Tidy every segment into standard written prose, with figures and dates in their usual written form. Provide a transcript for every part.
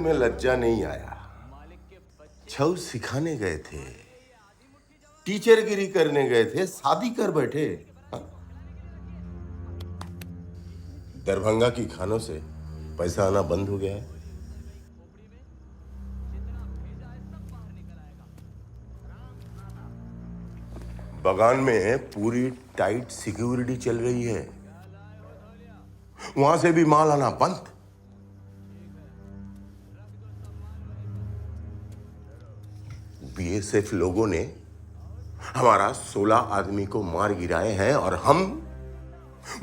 में लज्जा नहीं आया। छऊ सिखाने गए थे, टीचरगिरी करने गए थे, शादी कर बैठे। हाँ? दरभंगा की खानों से पैसा आना बंद हो गया है। बगान में पूरी टाइट सिक्योरिटी चल रही है, वहां से भी माल आना बंद। बीएसएफ लोगों ने हमारा 16 आदमी को मार गिराए हैं और हम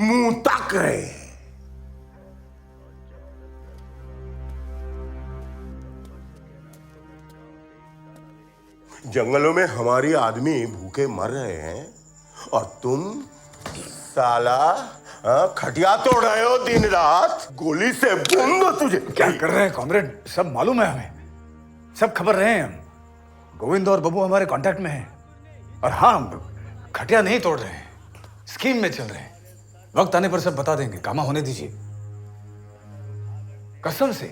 मुंह ताक रहे हैं। जंगलों में हमारी आदमी भूखे मर रहे हैं और तुम साला खटिया तोड़ रहे हो दिन रात। गोली से बूंदो तुझे। क्या कर रहे हैं कॉमरेड? सब मालूम है हमें, सब खबर रहे हैं हम। गोविंद और बबू हमारे कांटेक्ट में हैं। और हाँ, खटिया नहीं तोड़ रहे हैं, स्कीम में चल रहे हैं। वक्त आने पर सब बता देंगे, कामा होने दीजिए, कसम से।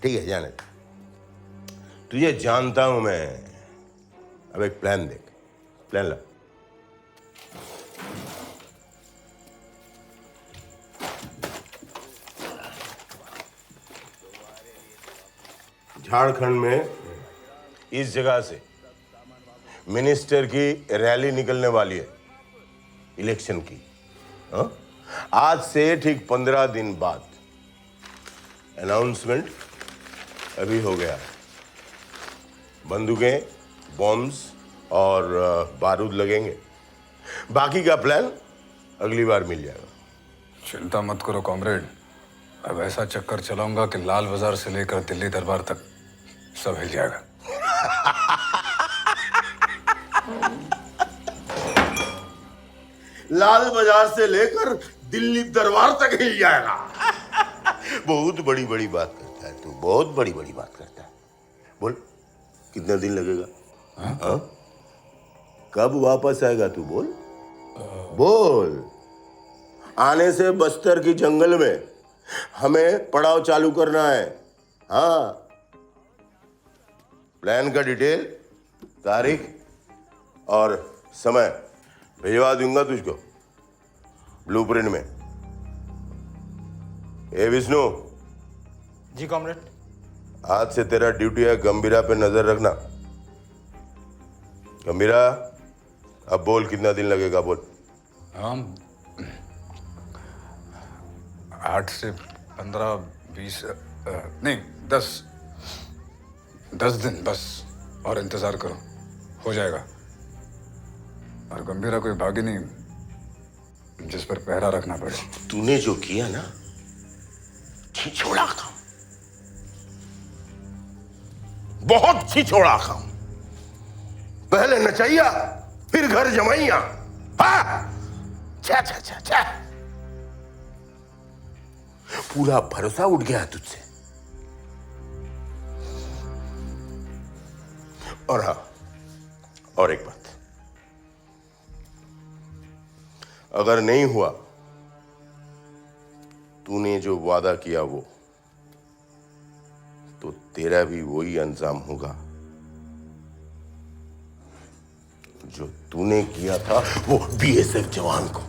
ठीक है, जाने तुझे जानता हूं मैं। अब एक प्लान देख, प्लान ला। झारखंड में इस जगह से मिनिस्टर की रैली निकलने वाली है, इलेक्शन की। हाँ? आज से ठीक 15 दिन बाद अनाउंसमेंट अभी हो गया है। बंदूकें, बॉम्ब्स और बारूद लगेंगे। बाकी का प्लान अगली बार मिल जाएगा। चिंता मत करो कॉमरेड, अब ऐसा चक्कर चलाऊंगा कि लाल बाजार से लेकर दिल्ली दरबार तक सब हिल जाएगा। लाल बाजार से लेकर दिल्ली दरबार तक हिल जाएगा। बहुत बड़ी बड़ी बात करता है तू, बहुत बड़ी बड़ी बात करता है। बोल, कितना दिन लगेगा? हाँ? कब वापस आएगा तू? बोल बोल। आने से बस्तर की जंगल में हमें पड़ाव चालू करना है। हाँ, प्लान का डिटेल, तारीख और समय भिजवा दूंगा तुझको ब्लूप्रिंट में। ए विष्णु। जी कॉमरेड। आज से तेरा ड्यूटी है गंभीरा पे नजर रखना। गंभीरा, अब बोल कितना दिन लगेगा? बोल। हम 8 से 15, 20 नहीं 10 दिन बस, और इंतजार करो, हो जाएगा। और गंभीरा कोई भागी नहीं जिस पर पहरा रखना पड़े। तूने जो किया ना, छिछोड़ा काम, बहुत छिछोड़ा काम। पहले नचैया, फिर घर जमाइया। हाँ? छा छा छा छा। पूरा भरोसा उठ गया तुझसे। और हाँ, और एक बात, अगर नहीं हुआ तूने जो वादा किया वो, तो तेरा भी वही अंजाम होगा जो तूने किया था वो बीएसएफ जवान को।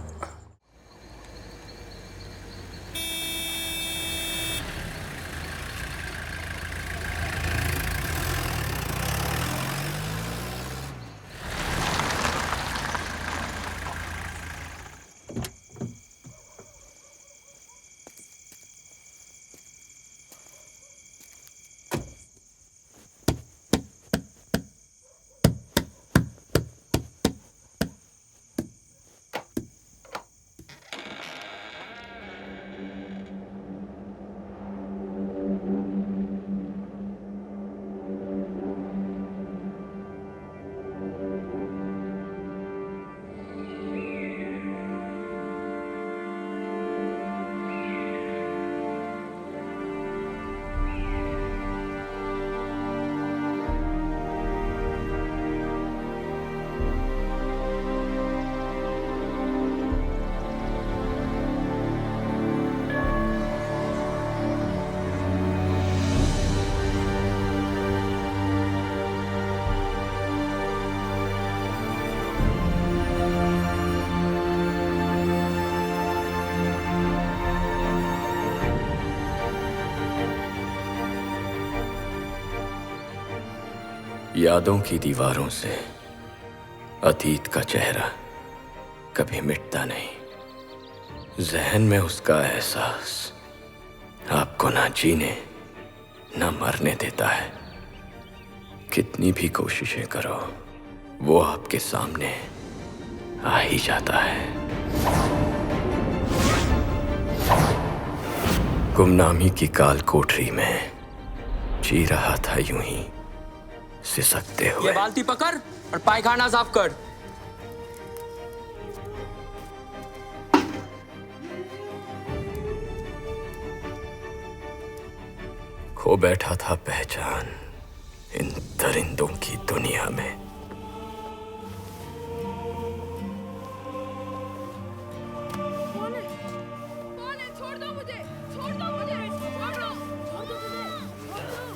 यादों की दीवारों से अतीत का चेहरा कभी मिटता नहीं। जहन में उसका एहसास आपको ना जीने ना मरने देता है। कितनी भी कोशिशें करो, वो आपके सामने आ ही जाता है। गुमनामी की काल कोठरी में जी रहा था यूं ही सिसकते हुए। ये बाल्टी पकड़ और पायखाना साफ कर। खो बैठा था पहचान इन दरिंदों की दुनिया में। कौन है? कौन है? छोड़ दो मुझे! छोड़ दो मुझे! छोड़ दो! छोड़ दो मुझे! छोड़ दो!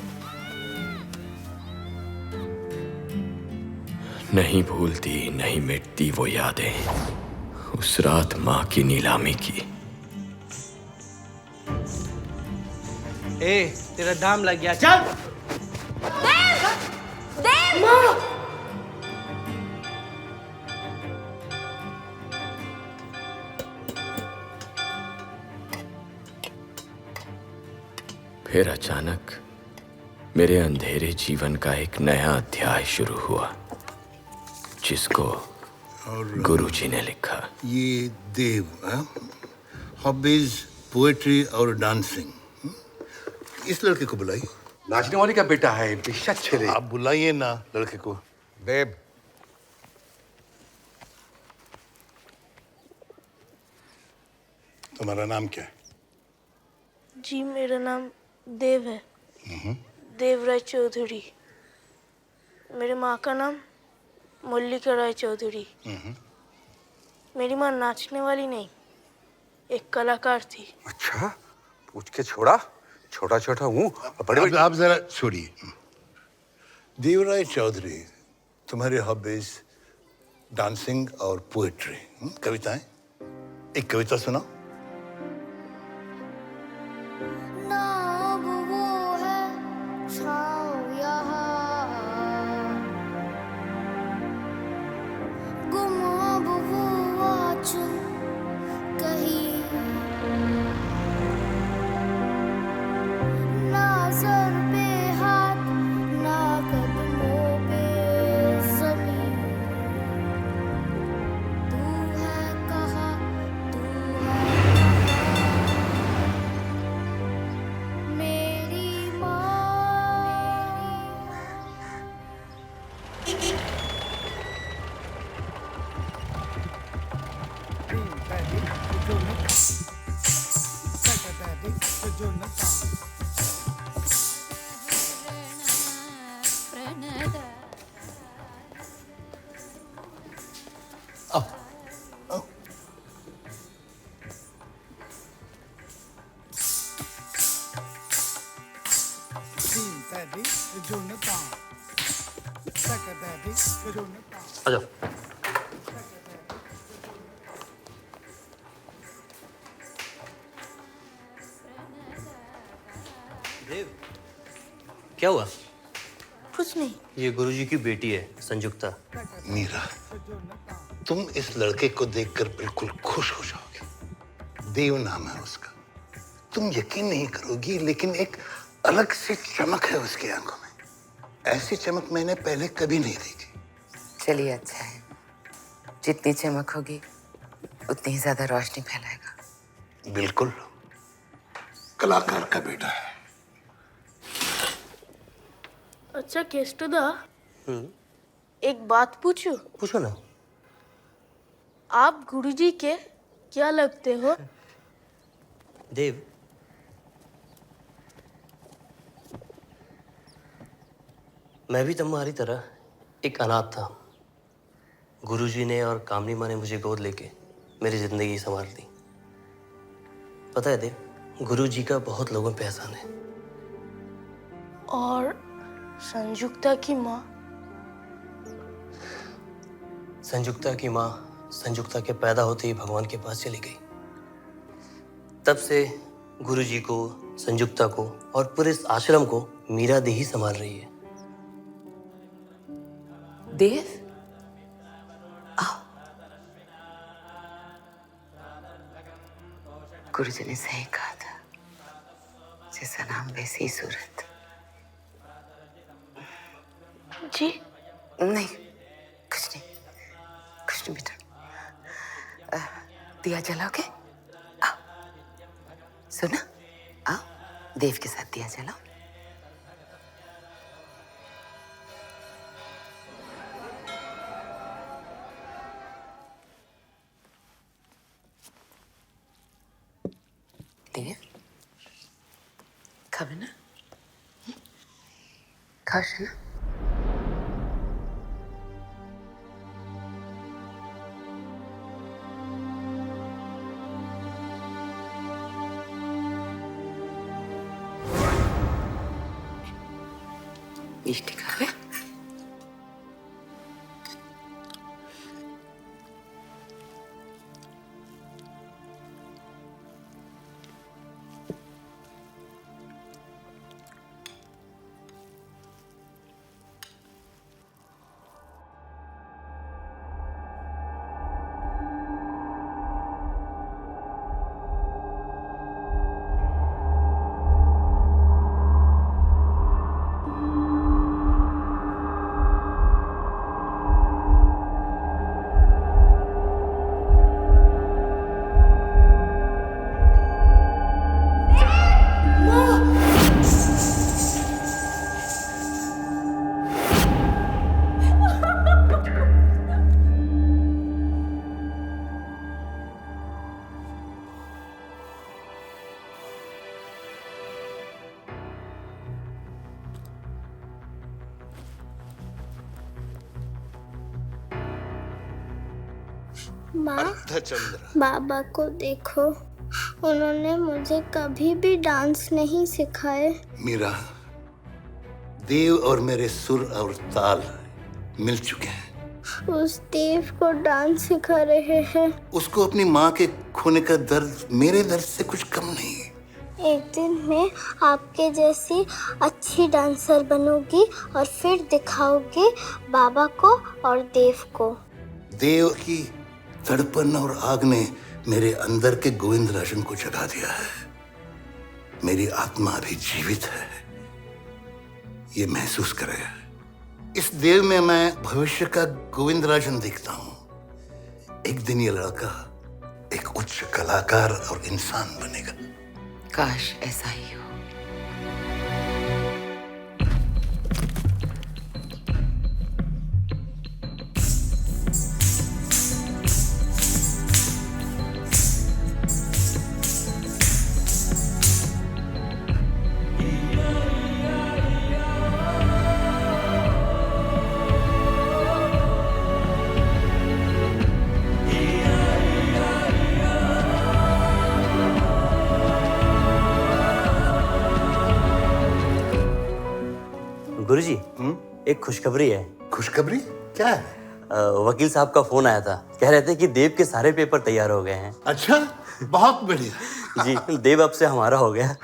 नहीं भूलती नहीं मिटती वो यादें उस रात माँ की नीलामी की। ए, तेरा दाम लग गया, चल। देव! फिर अचानक मेरे अंधेरे जीवन का एक नया अध्याय शुरू हुआ, जिसको गुरुजी ने लिखा। ये देव, हॉबीज पोएट्री और डांसिंग। इस लड़के को बुलाइए। नाचने वाली का बेटा है, बेशक छेड़े। आप बुलाइए ना लड़के को। देव, तुम्हारा नाम क्या है? जी मेरा नाम देव है। देवराज चौधरी। मेरे माँ का नाम मल्लिका राय चौधरी। मेरी माँ नाचने वाली नहीं, एक कलाकार थी। अच्छा, पूछ के छोड़ा। छोटा छोटा हूँ, बड़े अब आप जरा छोड़िए। देवराय चौधरी, तुम्हारे हॉबीज डांसिंग और पोएट्री, कविताएं। एक कविता सुनाओ। ना अब वो है छाँव यहाँ, गुम अब वो आँचल कहीं, ना सर पे हाथ ना कदमों पे ज़मीन। तू है कहाँ, तू है मेरी माँ। आजा। देव, क्या हुआ? कुछ नहीं। ये गुरुजी की बेटी है, संजुक्ता। मीरा, तुम इस लड़के को देखकर बिल्कुल खुश हो जाओगे। देव नाम है उसका। तुम यकीन नहीं करोगी, लेकिन एक अलग सी चमक है उसकी आंखों में। ऐसी चमक मैंने पहले कभी नहीं देखी। चलिए, अच्छा है। जितनी चमक होगी उतनी ही ज्यादा रोशनी फैलाएगा। बिल्कुल, कलाकार का बेटा है। अच्छा केष्टुदा, एक बात पूछूं? पूछो ना। आप गुरुजी के क्या लगते हो? देव, मैं भी तुम्हारी तरह एक अनाथ था। गुरुजी ने और कामनी माँ ने मुझे गोद लेके मेरी जिंदगी संवार दी। पता है देव, गुरुजी का बहुत लोगों पे एहसान है। और संजुक्ता की माँ? संजुक्ता की माँ संजुक्ता के पैदा होते ही भगवान के पास चली गई। तब से गुरुजी को, संजुक्ता को और पूरे इस आश्रम को मीरा दी ही संभाल रही है। देव, आओ। गुरुजी ने सही कहा था, जैसा नाम वैसी ही सूरत। जी नहीं, कुछ नहीं बेटा। दिया जलाओगे? आओ, सुना? आओ, देव के साथ दिया जलाओ। देव, खावे ना? खाओ ना? मिष्टी खावे? माँ, अर्धचंद्र, बाबा को देखो, उन्होंने मुझे कभी भी डांस नहीं सिखाए। मीरा, देव और मेरे सुर और ताल मिल चुके हैं। उस देव को डांस सिखा रहे हैं। उसको अपनी माँ के खोने का दर्द मेरे दर्द से कुछ कम नहीं। एक दिन मैं आपके जैसी अच्छी डांसर बनूंगी और फिर दिखाऊंगी बाबा को और देव को। देव की तड़पन और आग ने मेरे अंदर के गोविंद राजन को जगा दिया है। मेरी आत्मा अभी जीवित है, ये महसूस करेगा। इस देव में मैं भविष्य का गोविंद राजन देखता हूँ। एक दिन ये लड़का एक उच्च कलाकार और इंसान बनेगा। काश ऐसा ही हो। गुरुजी, एक खुशखबरी है। खुशखबरी क्या है? वकील साहब का फोन आया था, कह रहे थे कि देव के सारे पेपर तैयार हो गए हैं। अच्छा, बहुत बढ़िया। जी, देव अब से हमारा हो गया।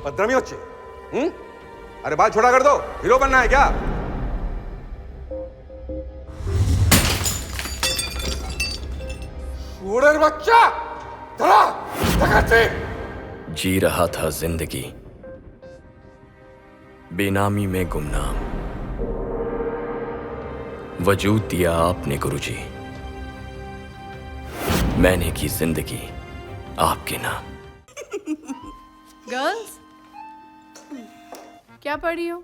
भद्रमी होच्छे, अरे बाल छोड़ा कर दो, हीरो बनना है क्या? शूरर बच्चा, धरा, धकाते। जी रहा था जिंदगी बेनामी में गुमनाम, वजूद दिया आपने गुरुजी, मैंने की जिंदगी आपके नाम। गर्ल्स, क्या पढ़ी हो?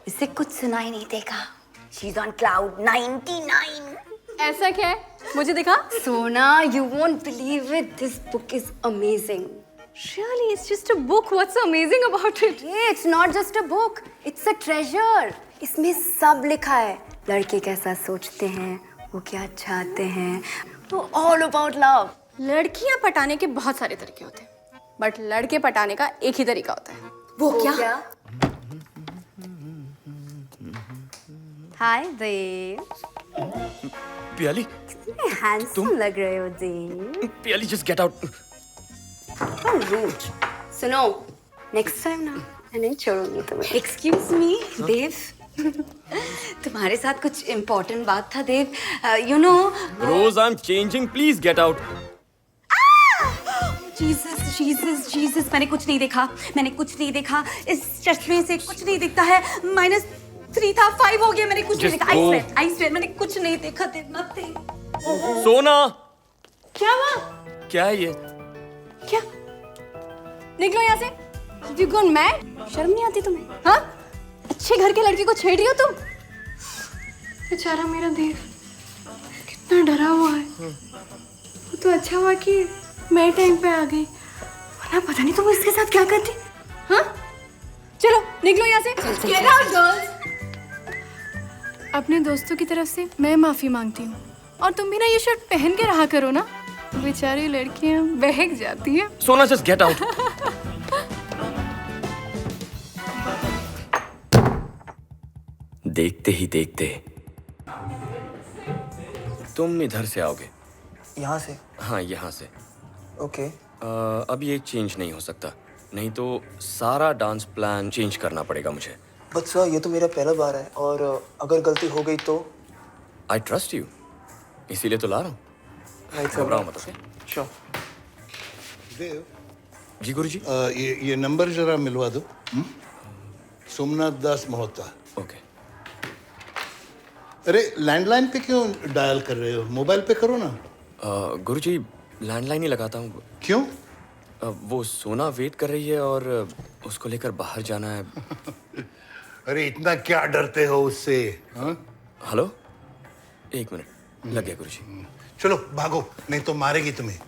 इसे कुछ सुनाई नहीं देगा। She's on cloud 99. ऐसा क्या है? मुझे दिखा। Sona, you won't believe it. This book is amazing. Really, it's just a book. What's so amazing about it? Hey, it's not just a book. It's a treasure. इसमें सब लिखा है. लड़के कैसा सोचते हैं, वो क्या चाहते हैं. All about love. लड़कियां पटाने के बहुत सारे तरीके होते हैं, बट लड़के पटाने का एक ही तरीका होता है. वो क्या? हाय देव. पियाली, कितने हैंडसम लग रहे हो Dev. Piyali, just get out. रूट. सुनो, नेक्स्ट टाइम ना मैं नहीं छोड़ूंगी तुम्हें. Excuse me Dev. तुम्हारे साथ कुछ इम्पोर्टेंट बात था Dev. You know. Rose, I'm changing. Please get out. Jesus Jesus Jesus. मैंने कुछ नहीं देखा. मैंने कुछ नहीं देखा. इस चश्मे से कुछ नहीं दिखता है. -3 था 5 हो गया. मैंने कुछ नहीं देखा. आई स्वेयर मैंने कुछ नहीं देखा. देव नथिंग. सोना. क्या हुआ? क्या है ये? क्या? निकलो यहाँ से. You gone mad? शर्म नहीं आती तुम्हें? हाँ? अच्छे घर के लड़के को छेड़ रही हो तुम? बेचारा मेरा देव कितना डरा हुआ है. वो तो अच्छा हुआ कि मैं टाइम पे आ गई, वरना पता नहीं तुम इसके साथ क्या करती. हाँ? चलो निकलो यहाँ से. Get out, girls. अपने दोस्तों की तरफ से मैं माफी मांगती हूँ. और तुम भी ना ये शर्ट पहन के रहा करो ना. बेचारी लड़कियां बहक जाती हैं. सोना, just get out. देखते ही देखते तुम इधर से आओगे. यहाँ से. हाँ, यहाँ से. ओके. अब ये चेंज नहीं हो सकता. नहीं तो सारा डांस प्लान चेंज करना पड़ेगा मुझे. बट सर, ये तो मेरा पहला बार है और अगर गलती हो गई तो. आई ट्रस्ट यू, इसीलिए तो ला रहा हूँ. घबराओ मत. ओके. श्योर. देव, जी गुरुजी. ये नंबर जरा मिलवा दो. सोमनाथ दास महोत्ता. ओके. अरे लैंडलाइन पे क्यों डायल कर रहे हो? मोबाइल पे करो ना. गुरुजी, लैंडलाइन ही लगाता हूँ. क्यों? वो सोना वेट कर रही है और उसको लेकर बाहर जाना है. अरे इतना क्या डरते हो उससे? हाँ? Hello, 1 minute. लग गया गुरुजी. चलो भागो, नहीं तो मारेगी तुम्हें.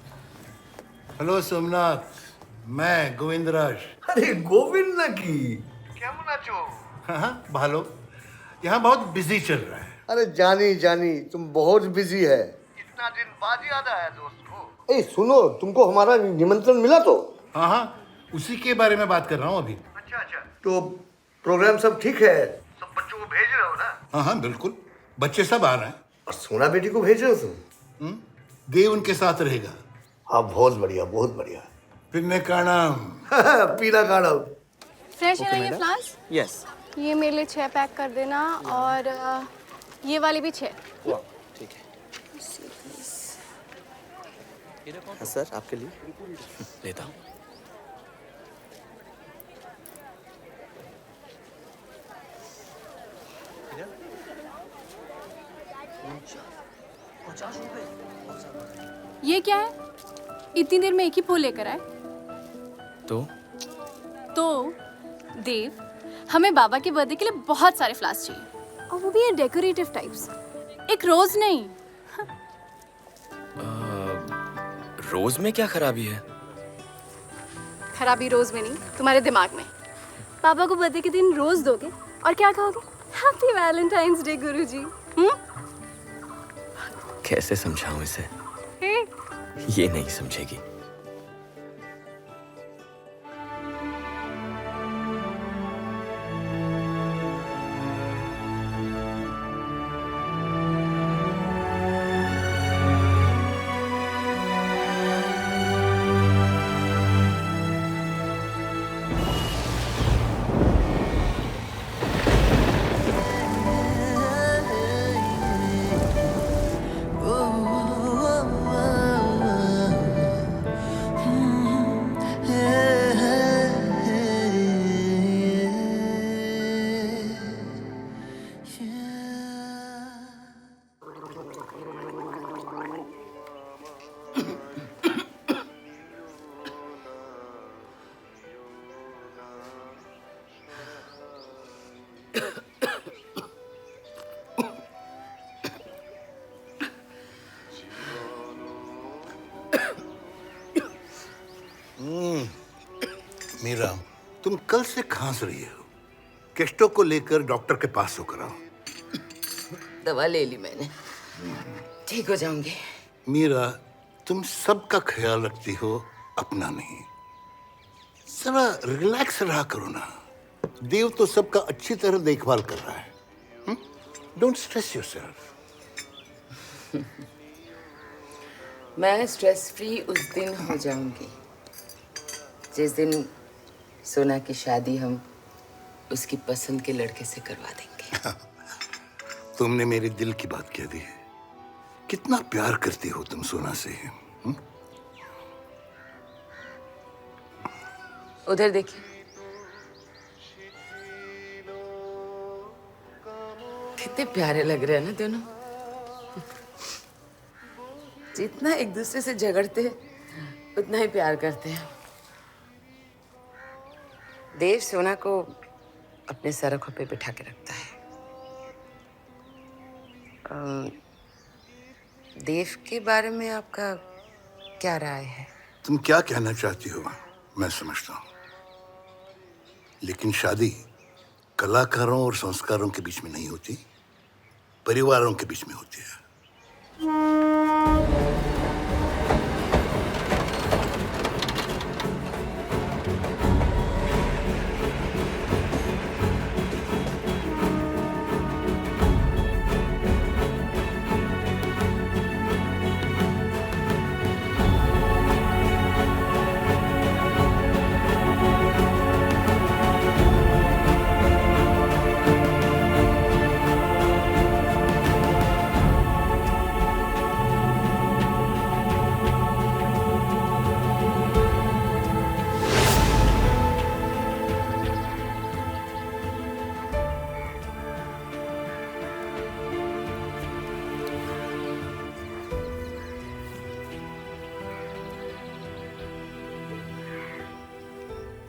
हेलो सोमनाथ, मैं गोविंदराज. अरे गोविंद ना की. क्या मुनाचो? हाँ भालो, यहाँ बहुत बिजी चल रहा है. अरे जानी जानी, तुम बहुत बिजी है. इतना दिन बाद याद आया दोस्त को. ए सुनो, तुमको हमारा निमंत्रण मिला तो? हाँ हाँ, उसी के बारे में बात कर रहा हूँ अभी. अच्छा अच्छा. तो प्रोग्राम सब ठीक है? सब बच्चों को भेज रहे हो ना? हाँ हाँ बिल्कुल, बच्चे सब आ रहे हैं. और सोना बेटी को भेज रहे हो तुम? देव उनके साथ रहेगा. हाँ बहुत बढ़िया, बहुत बढ़िया. पिन्ने काणम. पीला काणम. फ्रेश है ना ये फ्लावर्स? यस. ये मेरे लिए 6 पैक कर देना और ये वाली भी 6. ठीक है. हाँ सर, आपके लिए. लेता हूँ. ये क्या है? इतनी देर में एक ही फूल लेकर आए. तो देव, हमें बाबा के बर्थडे के लिए बहुत सारे फ्लावर्स चाहिए और वो भी ये डेकोरेटिव टाइप्स. एक रोज नहीं. रोज में क्या खराबी है? खराबी रोज में नहीं, तुम्हारे दिमाग में. पापा को बर्थडे के दिन रोज दोगे और क्या कहोगे? हैप्पी वैलेंटाइंस डे गुरुजी. कैसे समझाऊं इसे? ये नहीं समझेगी. मीरा, तुम कल से खांस रही हो। केस्टो को लेकर डॉक्टर के पास होकर आओ। दवा ले ली मैंने, ठीक हो जाऊंगी। मीरा, तुम सबका ख्याल रखती हो, अपना नहीं। जरा रिलैक्स रहा करो ना। देव तो सबका अच्छी तरह देखभाल कर रहा है। Don't stress yourself. मैं स्ट्रेस फ्री उस दिन हो जाऊंगी जिस दिन सोना की शादी हम उसकी पसंद के लड़के से करवा देंगे। तुमने मेरे दिल की बात कह दी। कितना प्यार करती हो तुम सोना से। उधर देखिए, कितने प्यारे लग रहे हैं ना दोनों। जितना एक दूसरे से झगड़ते हैं उतना ही प्यार करते हैं। देव सोना को अपने सरखों पे बिठा के रखता है। देव के बारे में आपका क्या राय है? तुम क्या कहना चाहती हो मैं समझता हूँ, लेकिन शादी कलाकारों और संस्कारों के बीच में नहीं होती, परिवारों के बीच में होती है।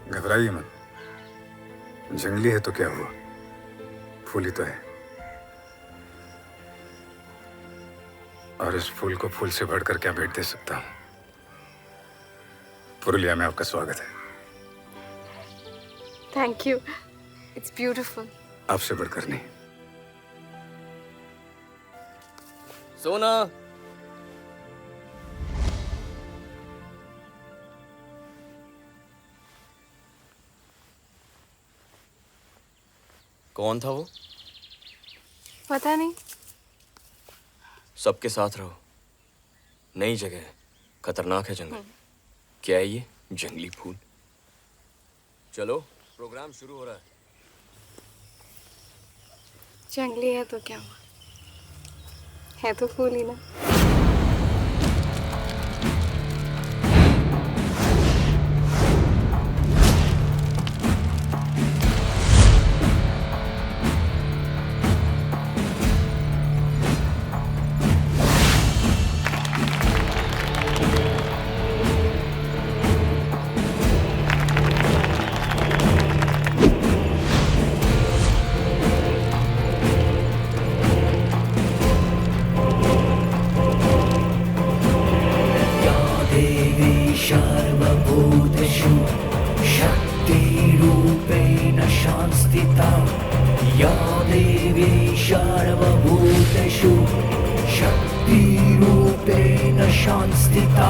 घबराइए मत। जंगली है तो क्या हुआ, फूल ही तो है। और इस फूल को फूल से बढ़कर क्या भेंट दे सकता हूं। पुरुलिया में आपका स्वागत है। Thank you, it's beautiful. आपसे बढ़कर नहीं। सोना, कौन था वो? पता नहीं। सबके साथ रहो, नई जगह है, खतरनाक है जंगल। क्या है ये? जंगली फूल। चलो, प्रोग्राम शुरू हो रहा है। जंगली है तो क्या हुआ, है तो फूल ही ना। सर्वभूतेषु शक्तिरूपेण संस्थिता या देवी सर्वभूतेषु शक्तिरूपेण संस्थिता।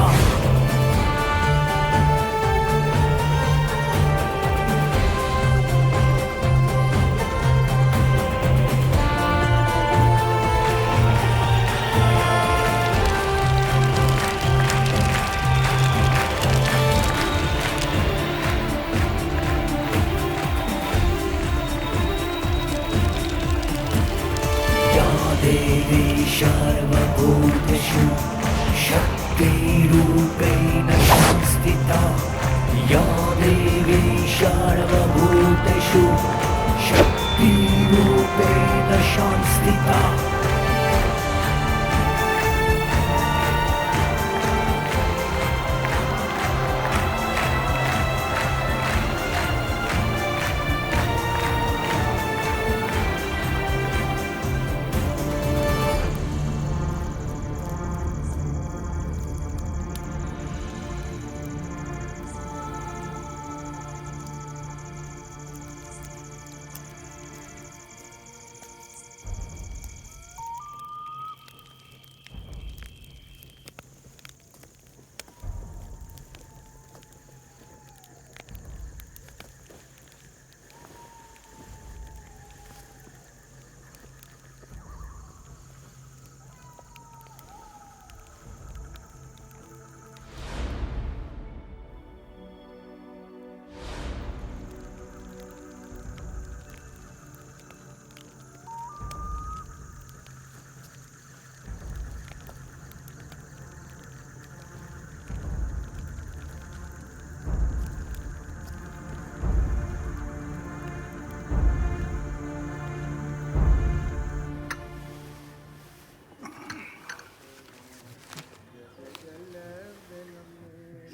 देवी सर्वभूतेषु शक्तिरूपेण संस्थिता या देवी सर्वभूतेषु शक्तिरूपेण संस्थिता।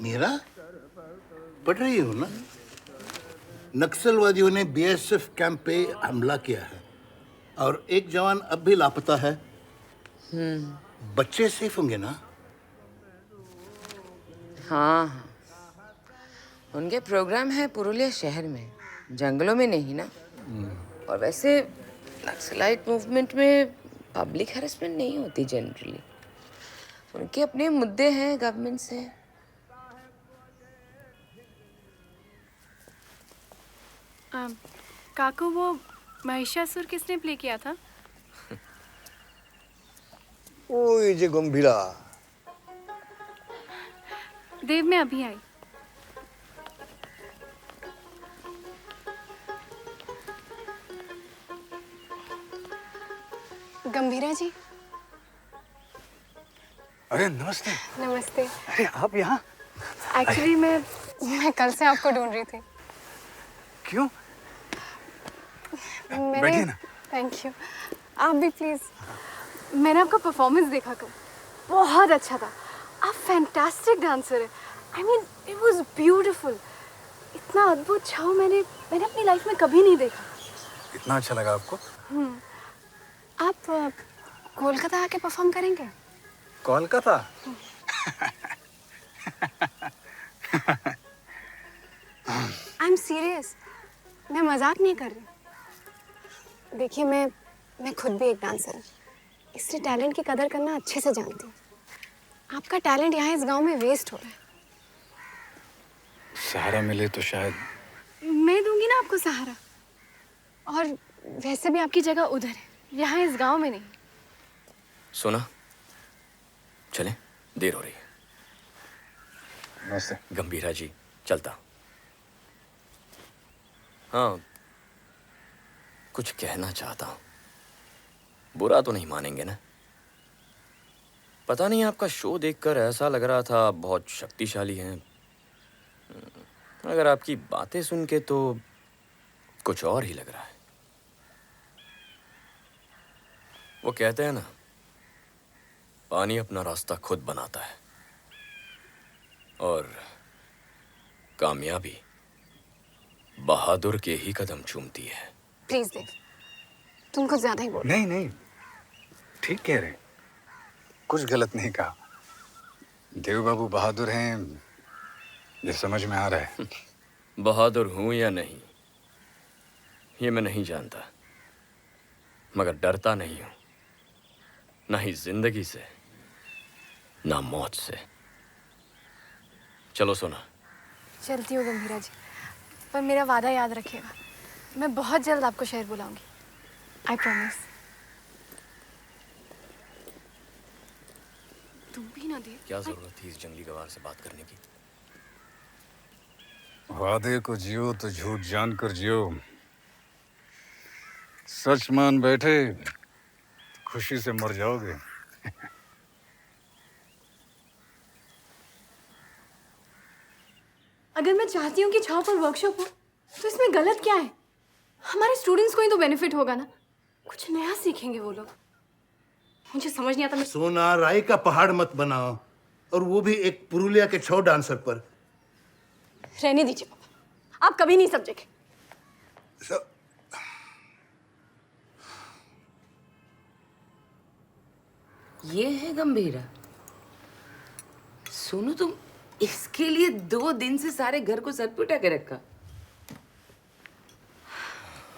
मीरा पढ़ रही हो ना? नक्सलवादियों ने बीएसएफ कैंप पे हमला किया है और एक जवान अब भी लापता है। बच्चे सेफ होंगे ना? हाँ हाँ, उनके प्रोग्राम है पुरुलिया शहर में, जंगलों में नहीं ना। और वैसे नक्सलाइट मूवमेंट में पब्लिक हैरेसमेंट नहीं होती जनरली। उनके अपने मुद्दे हैं गवर्नमेंट से। काकू, वो महिषासुर किसने प्ले किया था? ओ ये जे गंभीरा। देव, मैं अभी आई। गंभीरा जी। अरे नमस्ते। नमस्ते। अरे आप यहाँ? एक्चुअली मैं कल से आपको ढूंढ रही थी। क्यों? बैठिए ना। Thank you. आप भी प्लीज। मैंने आपका परफॉर्मेंस देखा कल, बहुत अच्छा था। आप फैंटास्टिक डांसर है। I mean it was beautiful. इतना अद्भुत छाव मैंने अपनी लाइफ में कभी नहीं देखा। इतना अच्छा लगा आपको? आप कोलकाता आके परफॉर्म करेंगे? कोलकाता? आई एम सीरियस, मैं मजाक नहीं कर रही। देखिए, मैं खुद भी एक डांसर हूँ, इसलिए टैलेंट की कदर करना अच्छे से जानती हूँ। आपका टैलेंट यहाँ इस गांव में वेस्ट हो रहा है। सहारा मिले तो शायद। मैं दूंगी ना आपको सहारा। और वैसे भी आपकी जगह उधर है, यहाँ इस गांव में नहीं। सुना, चलें, देर हो रही है। नमस्ते। गंभीरा जी, चलता। हाँ, कुछ कहना चाहता हूँ। बुरा तो नहीं मानेंगे ना? पता नहीं, आपका शो देखकर ऐसा लग रहा था बहुत शक्तिशाली हैं। अगर आपकी बातें सुन के तो कुछ और ही लग रहा है। वो कहते हैं ना, पानी अपना रास्ता खुद बनाता है और कामयाबी बहादुर के ही कदम चूमती है। प्लीज देव, तुम कुछ ज्यादा ही बोल। नहीं नहीं, ठीक कह रहे, कुछ गलत नहीं कहा। देव बाबू बहादुर हैं, ये समझ में आ रहा है। बहादुर हूं या नहीं ये मैं नहीं जानता, मगर डरता नहीं हूं, ना ही जिंदगी से ना मौत से। चलो सोना। चलती हूँ गंभीरा जी, पर मेरा वादा याद रखिएगा, मैं बहुत जल्द आपको शहर बुलाऊंगी। I promise. तुम भी ना देव। क्या जरूरत थी इस जंगली गवार से बात करने की? वादे को जियो तो झूठ जानकर जियो। सच मान बैठे तो खुशी से मर जाओगे। अगर मैं चाहती हूँ कि छाव पर वर्कशॉप हो, तो इसमें गलत क्या है? हमारे स्टूडेंट्स को ही तो बेनिफिट होगा ना, कुछ नया सीखेंगे वो लोग। मुझे समझ नहीं आता। सोना, राय का पहाड़ मत बनाओ, और वो भी एक पुरुलिया के छौ डांसर पर। रहने दीजिए पापा, आप कभी नहीं समझेंगे। ये है गंभीरा। सोनू, तुम इसके लिए 2 दिन से सारे घर को सर पे उठा के रखा।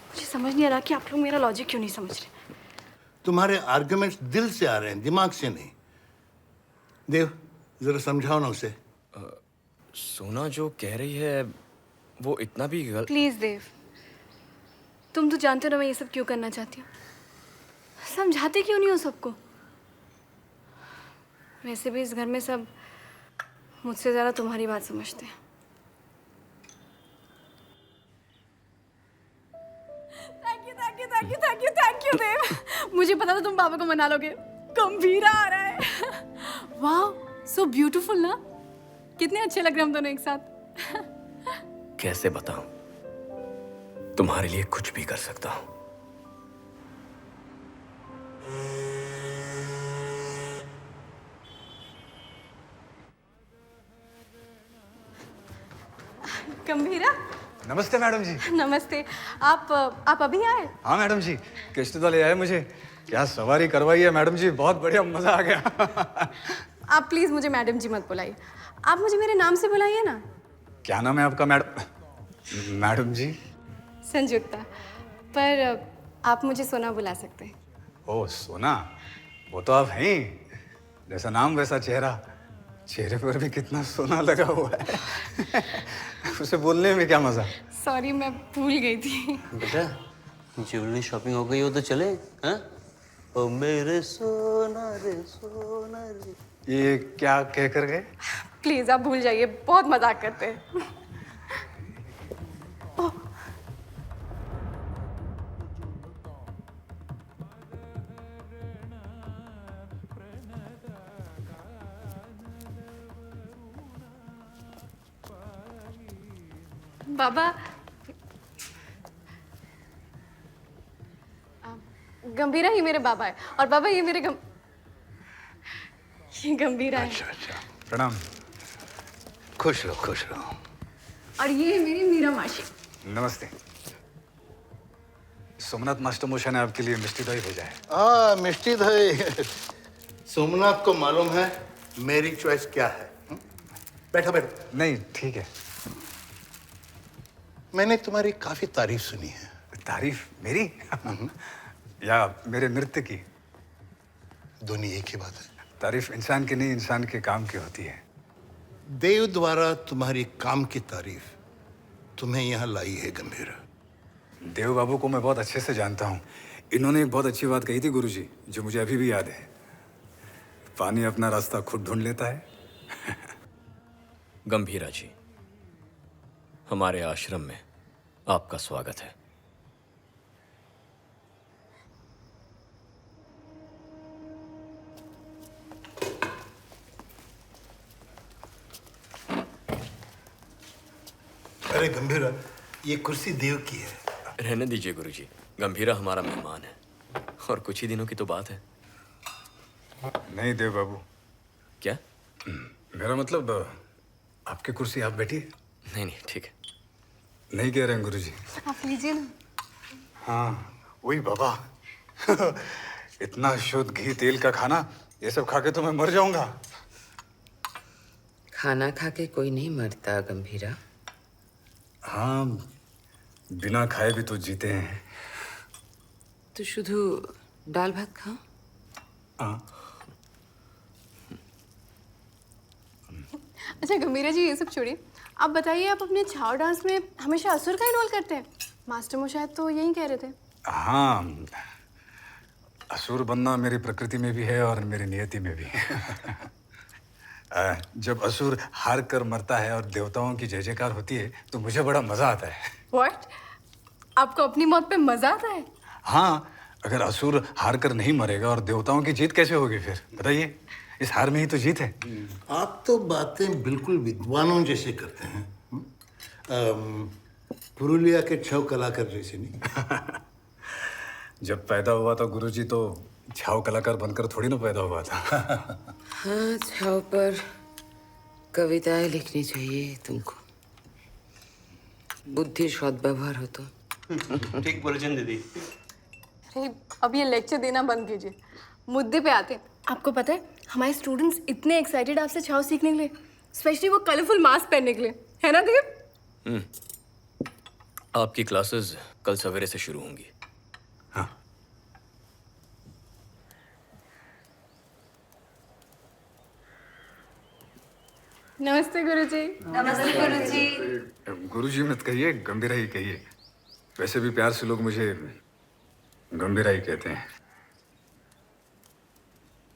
मुझे समझ नहीं आ रहा कि आप लोग मेरा लॉजिक क्यों नहीं समझ रहे। तुम्हारे आर्गुमेंट्स दिल से आ रहे हैं, दिमाग से नहीं। देव, जरा समझाओ ना उसे। सोना जो कह रही है वो इतना भी प्लीज देव, तुम तो जानते हो ना मैं ये सब क्यों करना चाहती हूँ। समझाते क्यों नहीं हो सबको? वैसे भी इस घर में सब मुझसे ज्यादा तुम्हारी बात समझते हैं। थैंक यू देव। मुझे पता था तुम पापा को मना लोगे। गंभीरा आ रहा है। वाह, सो ब्यूटीफुल ना। कितने अच्छे लग रहे हम दोनों एक साथ। कैसे बताऊं, तुम्हारे लिए कुछ भी कर सकता हूं। गंभीरा। नमस्ते मैडम जी। नमस्ते। आप अभी आए? हाँ मैडम जी, किश्त तो ले आए मुझे। क्या सवारी करवाई है मैडम जी, बहुत बढ़िया, मजा आ गया। आप प्लीज मुझे मैडम जी मत बुलाइए, आप मुझे मेरे नाम से बुलाइए ना। क्या नाम है आपका मैडम? मैडम जी? संयुक्ता, पर आप मुझे सोना बुला सकते हैं। ओह सोना, वो तो आप हैं ही। जैसा नाम वैसा चेहरा, चेहरे पर भी कितना सोना लगा हुआ है। उसे बोलने में क्या मजा। सॉरी, मैं भूल गई थी। बेटा, ज्वेलरी शॉपिंग हो गई हो तो चले? हाँ? ओ मेरे सोना रे सोना रे। ये क्या कह कर गए? प्लीज आप भूल जाइए, बहुत मजाक करते हैं। बाबा, गंभीरा ही मेरे बाबा है, और बाबा ये मेरे ये गंभीरा है। अच्छा, प्रणाम। खुश रहो, खुश रहो। और ये है मेरी मीरा मासी। नमस्ते। सोमनाथ मास्टर मोशा ने आपके लिए मिष्टी दही भेजा है। मिष्टी दही। सोमनाथ को मालूम है मेरी चॉइस क्या है। बैठो बैठो। नहीं ठीक है। मैंने तुम्हारी काफी तारीफ सुनी है। तारीफ मेरी? या मेरे नृत्य की? दोनों एक ही बात है। तारीफ इंसान की नहीं, इंसान के काम की होती है। देव द्वारा तुम्हारी काम की तारीफ तुम्हें यहाँ लाई है गंभीरा। देव बाबू को मैं बहुत अच्छे से जानता हूँ। इन्होंने एक बहुत अच्छी बात कही थी गुरुजी, जो मुझे अभी भी याद है। पानी अपना रास्ता खुद ढूंढ लेता है। गंभीरा जी, हमारे आश्रम में आपका स्वागत है। अरे गंभीरा, ये कुर्सी देव की है। रहने दीजिए गुरुजी, गंभीरा हमारा मेहमान है और कुछ ही दिनों की तो बात है। नहीं देव बाबू। क्या? मेरा मतलब आपकी कुर्सी आप बैठिए। नहीं नहीं ठीक है। नहीं कह रहे हैं गुरुजी। आप लीजिए ना। हाँ वही बाबा। इतना शुद्ध घी तेल का खाना, ये सब खा के तो मैं मर जाऊंगा। खाना खा के कोई नहीं मरता गंभीरा। हाँ, बिना खाए भी तो जीते हैं। तो शुधु दाल भात खाओ। हाँ। अच्छा गंभीरा जी, ये सब छोड़िए, आप बताइए, आप अपने छाव डांस में हमेशा असुर का ही रोल करते हैं? मास्टर मोशायद तो यही कह रहे थे। हाँ, असुर बनना मेरी प्रकृति में भी है और मेरी नियति में भी। जब असुर हार कर मरता है और देवताओं की जय जयकार होती है तो मुझे बड़ा मजा आता है। What? आपको अपनी मौत पे मजा आता है? हाँ, अगर असुर हार कर नहीं मरेगा और देवताओं की जीत कैसे होगी फिर बताइए? इस हार में ही तो जीत है। आप तो बातें बिल्कुल विद्वानों जैसे करते हैं। पुरुलिया के छव कलाकार जैसे नहीं। जब पैदा हुआ था गुरुजी तो छाव कलाकार बनकर थोड़ी ना पैदा हुआ था। हाँ, छाव पर कविताएं लिखनी चाहिए तुमको, बुद्धि सद्व्यवहार हो तो। ठीक बोले चंद दीदी। अरे अब ये लेक्चर देना बंद कीजिए, मुद्दे पे आते हैं। आपको पता है हमारे स्टूडेंट्स इतने एक्साइटेड आपसे छाव सीखने के लिए, स्पेशली वो कलरफुल मास्क पहनने के लिए, है ना देव? आपकी क्लासेस कल सवेरे से शुरू होंगी। हाँ। नमस्ते गुरुजी। नमस्ते गुरुजी। गुरुजी मत कहिए, गंभीरा ही कहिए। वैसे भी प्यार से लोग मुझे गंभीरा ही कहते हैं।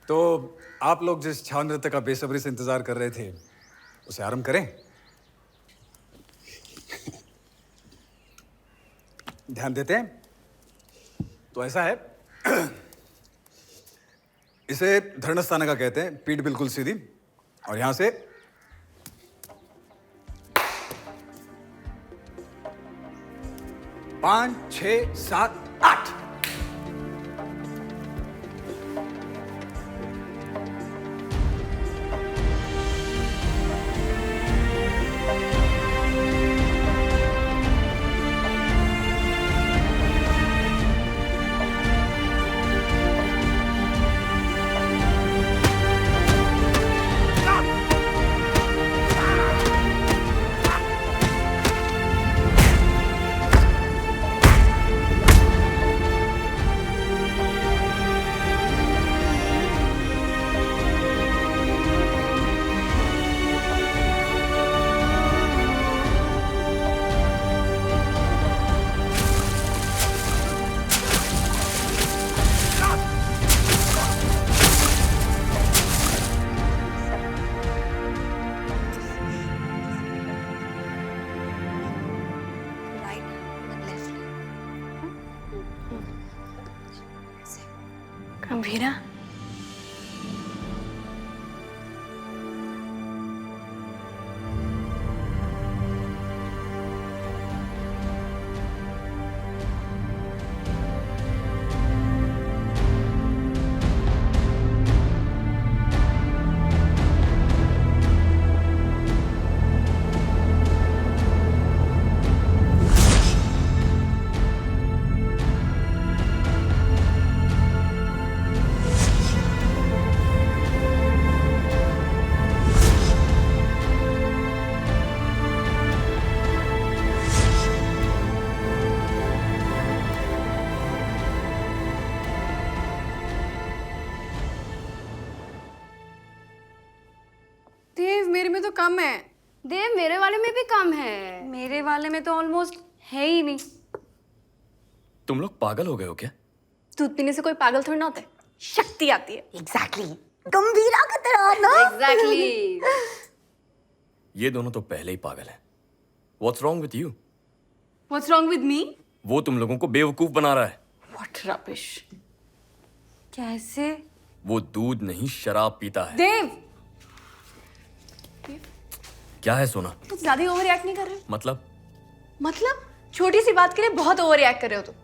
तो आप लोग जिस छाव नृत्य का बेसब्री से इंतजार कर रहे थे, उसे आरंभ करें? ध्यान देते हैं? तो ऐसा है, इसे धरणस्थानका कहते हैं, पीठ बिल्कुल सीधी, और यहां से 5, 6, 7, 8। गंभीरा, देव मेरे में तो कम है। देव मेरे वाले में भी कम है। मेरे वाले में तो ऑलमोस्ट है ही नहीं। तुम लोग पागल हो गए हो क्या? दूध पीने से कोई पागल थोड़ी ना होता है, शक्ति आती है। एग्जैक्टली गंभीरा की तरह ना। एग्जैक्टली। ये दोनों तो पहले ही पागल हैं। What's wrong with you? What's wrong with me? वो तुम लोगों को बेवकूफ बना रहा है। What rubbish. कैसे? वो दूध नहीं शराब पीता है। देव क्या है सोना? कुछ ज्यादा ही ओवर रिएक्ट नहीं कर रहे? मतलब छोटी सी बात के लिए बहुत ओवर रिएक्ट कर रहे हो तुम।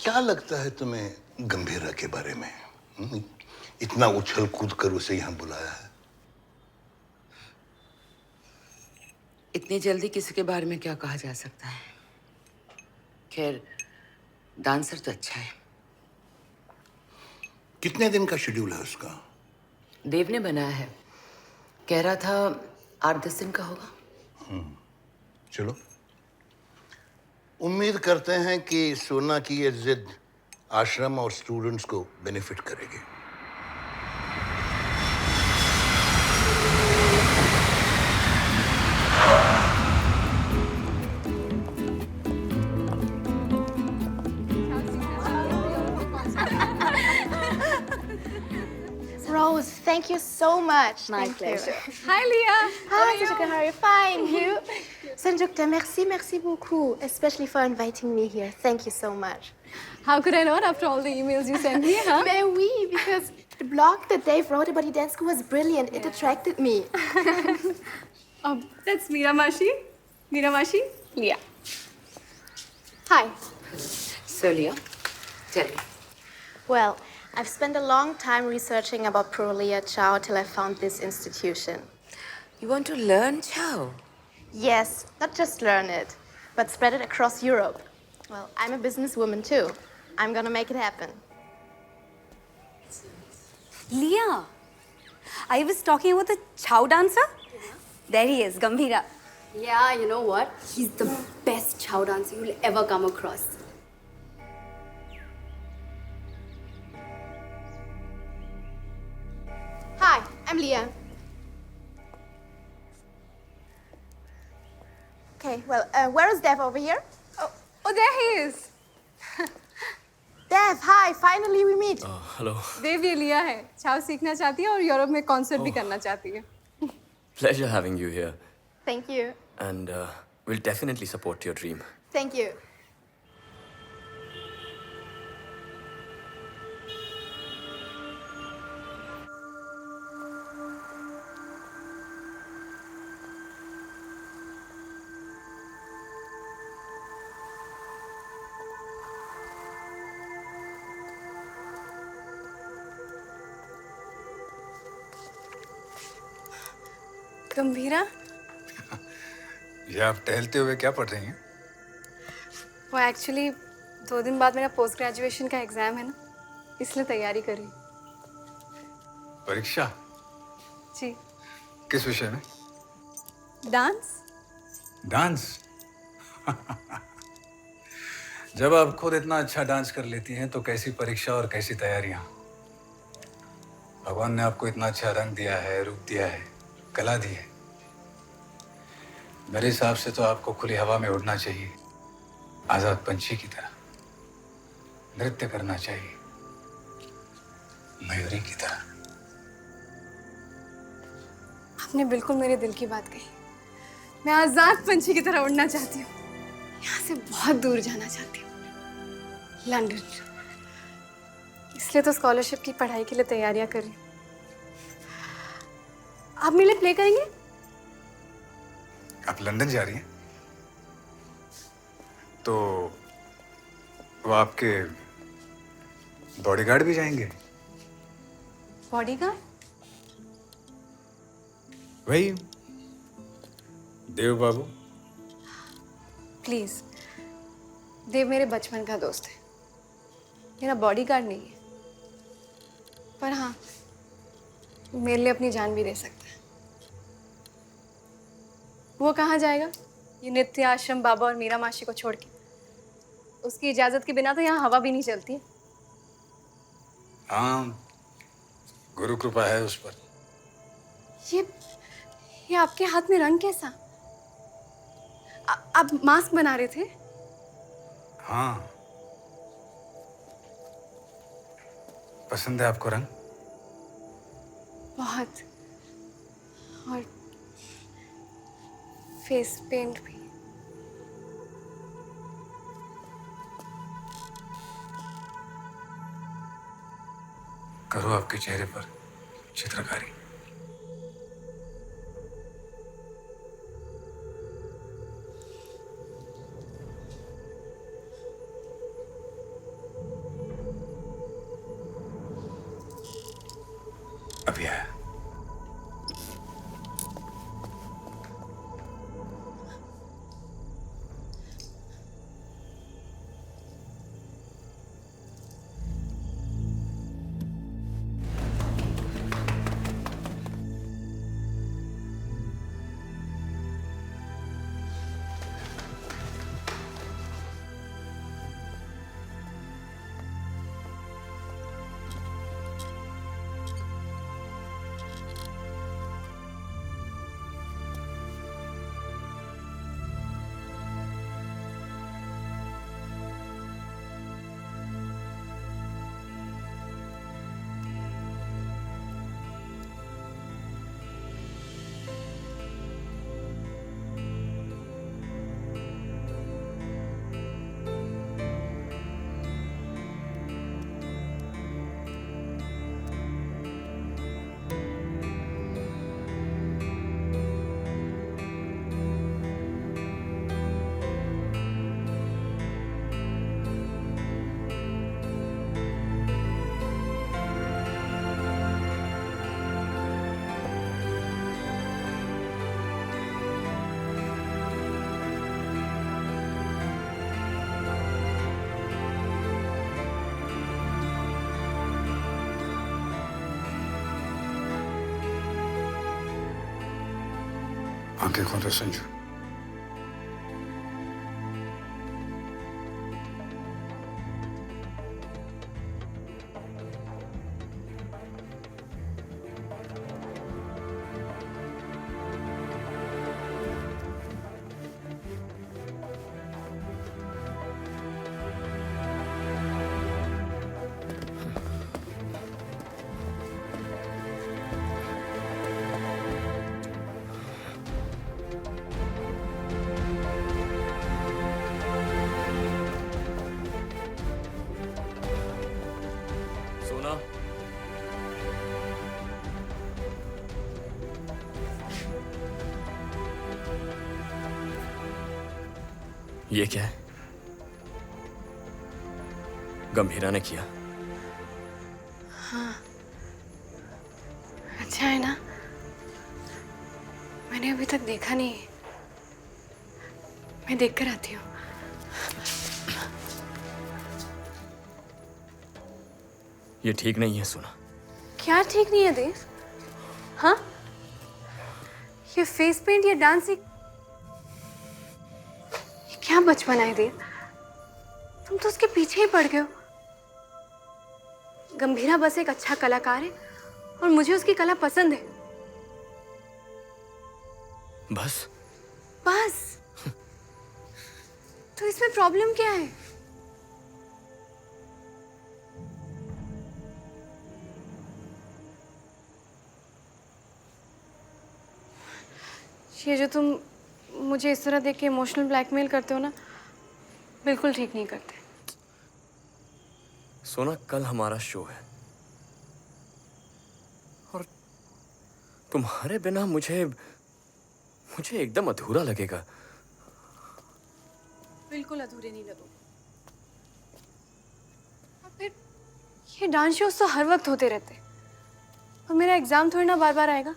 क्या लगता है तुम्हें गंभीरा के बारे में? इतना उछल कूद कर उसे यहाँ बुलाया है। इतनी जल्दी किसी के बारे में क्या कहा जा सकता है? खैर, डांसर तो अच्छा है। कितने दिन का शेड्यूल है उसका? देव ने बनाया है। कह रहा था 8-10 दिन का होगा। चलो, उम्मीद करते हैं कि सोना की ये जिद आश्रम और स्टूडेंट्स को बेनिफिट करेगी। Rose, thank you so much. My Thank pleasure. You. Hi Leah. Hi, Sanjukta, how are you? Fine. You? Sanjukta, merci beaucoup, especially for inviting me here. Thank you so much. How could I not after all the emails you sent me, huh? Mais oui, because the blog that Dave wrote about your dance school was brilliant. It attracted me. That's Meera Mashi. Meera Mashi? Leah. Hi. So, Leah, tell me. Well, I've spent a long time researching about Purulia Chow till I found this institution. You want to learn Chow? Yes, not just learn it, but spread it across Europe. Well, I'm a businesswoman too. I'm gonna make it happen. Leah, I was talking about the Chow dancer. There he is, Gambhira. Yeah, you know what? He's the best Chow dancer you'll ever come across. Hi, I'm Leah. Okay, well, where is Dev over here? Oh, there he is. Dev, hi, finally we meet. Hello. Dev ये लिया है, चाव सीखना चाहती है और Europe में concert भी करना चाहती है। Pleasure having you here, Thank you. and we'll definitely support your dream. Thank you. गंभीरा, ये आप टहलते हुए क्या पढ़ रही हैं? वो एक्चुअली 2 दिन बाद मेरा पोस्ट ग्रेजुएशन का एग्जाम है ना, इसलिए तैयारी कर रही हूँ। परीक्षा? जी। किस विषय में? डांस। डांस? जब आप खुद इतना अच्छा डांस कर लेती हैं तो कैसी परीक्षा और कैसी तैयारियां? भगवान ने आपको इतना अच्छा रंग दिया है, रूप दिया है, कला दी है। मेरे हिसाब से तो आपको खुली हवा में उड़ना चाहिए, आजाद पंछी की तरह नृत्य करना चाहिए, मयूरी की तरह। आपने बिल्कुल मेरे दिल की बात कही। मैं आजाद पंछी की तरह उड़ना चाहती हूँ। यहाँ से बहुत दूर जाना चाहती हूँ, लंदन। इसलिए तो स्कॉलरशिप की पढ़ाई के लिए तैयारियां कर रही हूँ। आप मेरे लिए प्ले करेंगे? आप लंदन जा रही हैं? तो वो आपके बॉडीगार्ड भी जाएंगे? बॉडीगार्ड? वही देव बाबू। प्लीज, देव मेरे बचपन का दोस्त है, मेरा बॉडीगार्ड नहीं है। पर हाँ, मेरे लिए अपनी जान भी दे सकता है। वो कहाँ जाएगा ये नित्य आश्रम बाबा और मीरा मासी को छोड़ के? उसकी इजाजत के बिना तो यहाँ हवा भी नहीं चलती है। हाँ, गुरु कृपा है उस पर। ये आपके हाथ में रंग कैसा? आप मास्क बना रहे थे? हाँ, पसंद है आपको रंग? बहुत। और फेस पेंट भी। करो आपके चेहरे पर चित्रकारी। अभी आया। आंखें खोलो संजू। सोना, ये क्या है? गंभीरा ने किया? हाँ, अच्छा है ना? मैंने अभी तक देखा नहीं। मैं देख कर आती हूँ। ये ठीक नहीं है सोना। क्या ठीक नहीं है देव? हाँ, ये फेस पेंट, ये डांस, ये क्या बचपन है देव? तुम तो उसके पीछे ही पड़ गए हो। गंभीरा बस एक अच्छा कलाकार है और मुझे उसकी कला पसंद है। बस? बस? तो इसमें प्रॉब्लम क्या है? ये जो तुम मुझे इस तरह देख के इमोशनल ब्लैकमेल करते हो ना, बिल्कुल ठीक नहीं करते। सोना, कल हमारा शो है और तुम्हारे बिना मुझे एकदम अधूरा लगेगा। बिल्कुल अधूरे नहीं लगोगे। और फिर ये डांस शोज तो हर वक्त होते रहते, और मेरा एग्जाम थोड़ी ना बार बार आएगा।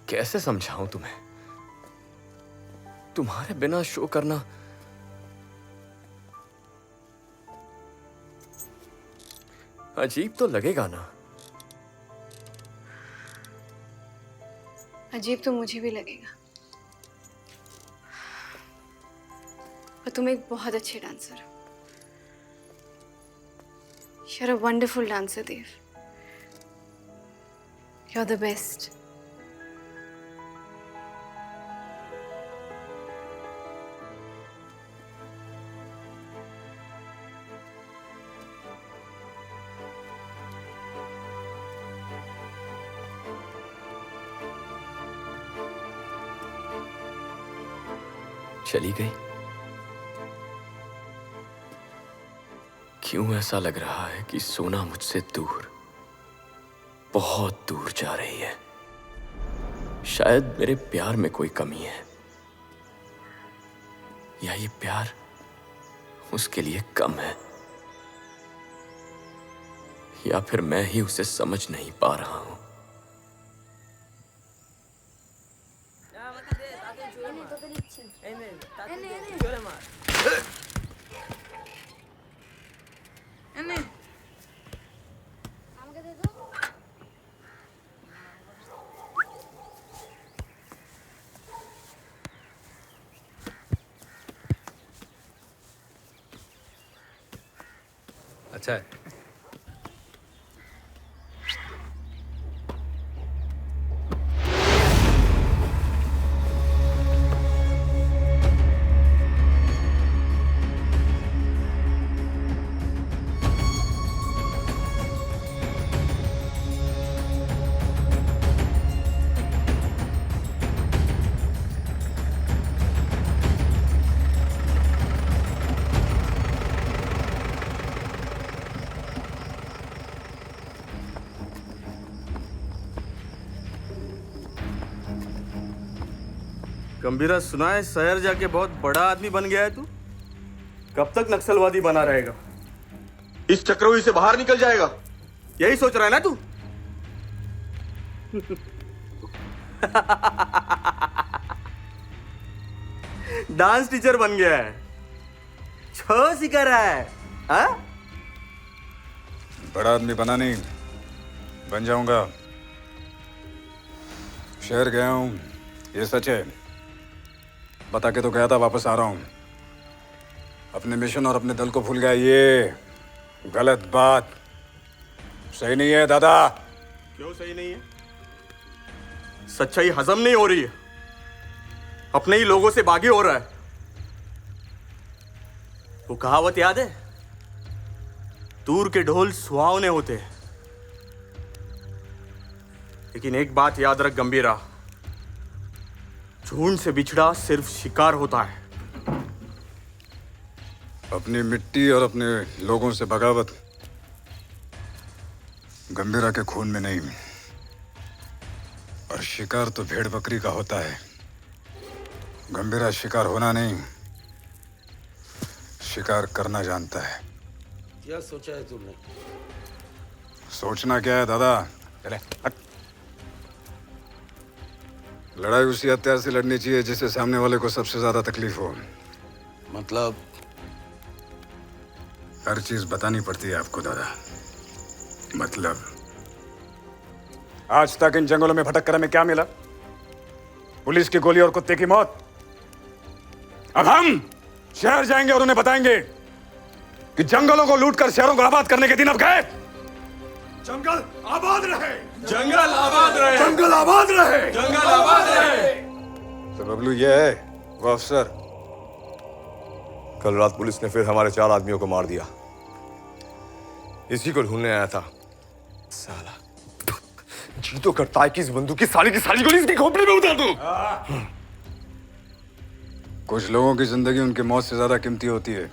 कैसे समझाऊं तुम्हें? तुम्हारे बिना शो करना अजीब तो लगेगा ना? अजीब तो मुझे भी लगेगा, पर तुम एक बहुत अच्छे डांसर हो। You're a wonderful dancer, Dev. You're the best. चली गई? क्यों ऐसा लग रहा है कि सोना मुझसे दूर, बहुत दूर जा रही है? शायद मेरे प्यार में कोई कमी है, या ये प्यार उसके लिए कम है, या फिर मैं ही उसे समझ नहीं पा रहा हूं। अच्छा है। गंभीरा, सुना है शहर जाके बहुत बड़ा आदमी बन गया है तू? कब तक नक्सलवादी बना रहेगा? इस चक्रव्यूह से बाहर निकल जाएगा, यही सोच रहा है ना तू? डांस टीचर बन गया है, छो सिखा रहा है। हा? बड़ा आदमी बना नहीं, बन जाऊंगा। शहर गया हूं, ये सच है। बता के तो गया था, वापस आ रहा हूं। अपने मिशन और अपने दल को भूल गया, ये गलत बात। सही नहीं है दादा। क्यों सही नहीं है? सच्चाई हजम नहीं हो रही है, अपने ही लोगों से बागी हो रहा है। वो कहावत याद है, दूर के ढोल सुहावने होते हैं। लेकिन एक बात याद रख गंभीरा, झुंड से बिछड़ा सिर्फ शिकार होता है। अपनी मिट्टी और अपने लोगों से बगावत गंभीरा के खून में नहीं। और शिकार तो भेड़ बकरी का होता है। गंभीरा शिकार होना नहीं, शिकार करना जानता है। क्या सोचा है तुमने? सोचना क्या है दादा? चले हट। लड़ाई उसी हथियार से लड़नी चाहिए जिससे सामने वाले को सबसे ज्यादा तकलीफ हो। मतलब? हर चीज बतानी पड़ती है आपको दादा। मतलब आज तक इन जंगलों में भटक कर हमें क्या मिला? पुलिस की गोली और कुत्ते की मौत। अब हम शहर जाएंगे और उन्हें बताएंगे कि जंगलों को लूटकर शहरों को आबाद करने के दिन अब गए। जंगल आबाद रहे, जंगल आबाद रहे, जंगल आबाद रहे, जंगल आबाद रहे। तो बबलू ये है वो अफसर। कल रात पुलिस ने फिर हमारे 4 आदमियों को मार दिया। इसी को ढूंढने आया था। साला जी तो करता है कि इस बंदूक की साली गोली इसकी खोपड़ी में उतार दूं। कुछ लोगों की जिंदगी उनकी मौत से ज्यादा कीमती होती है।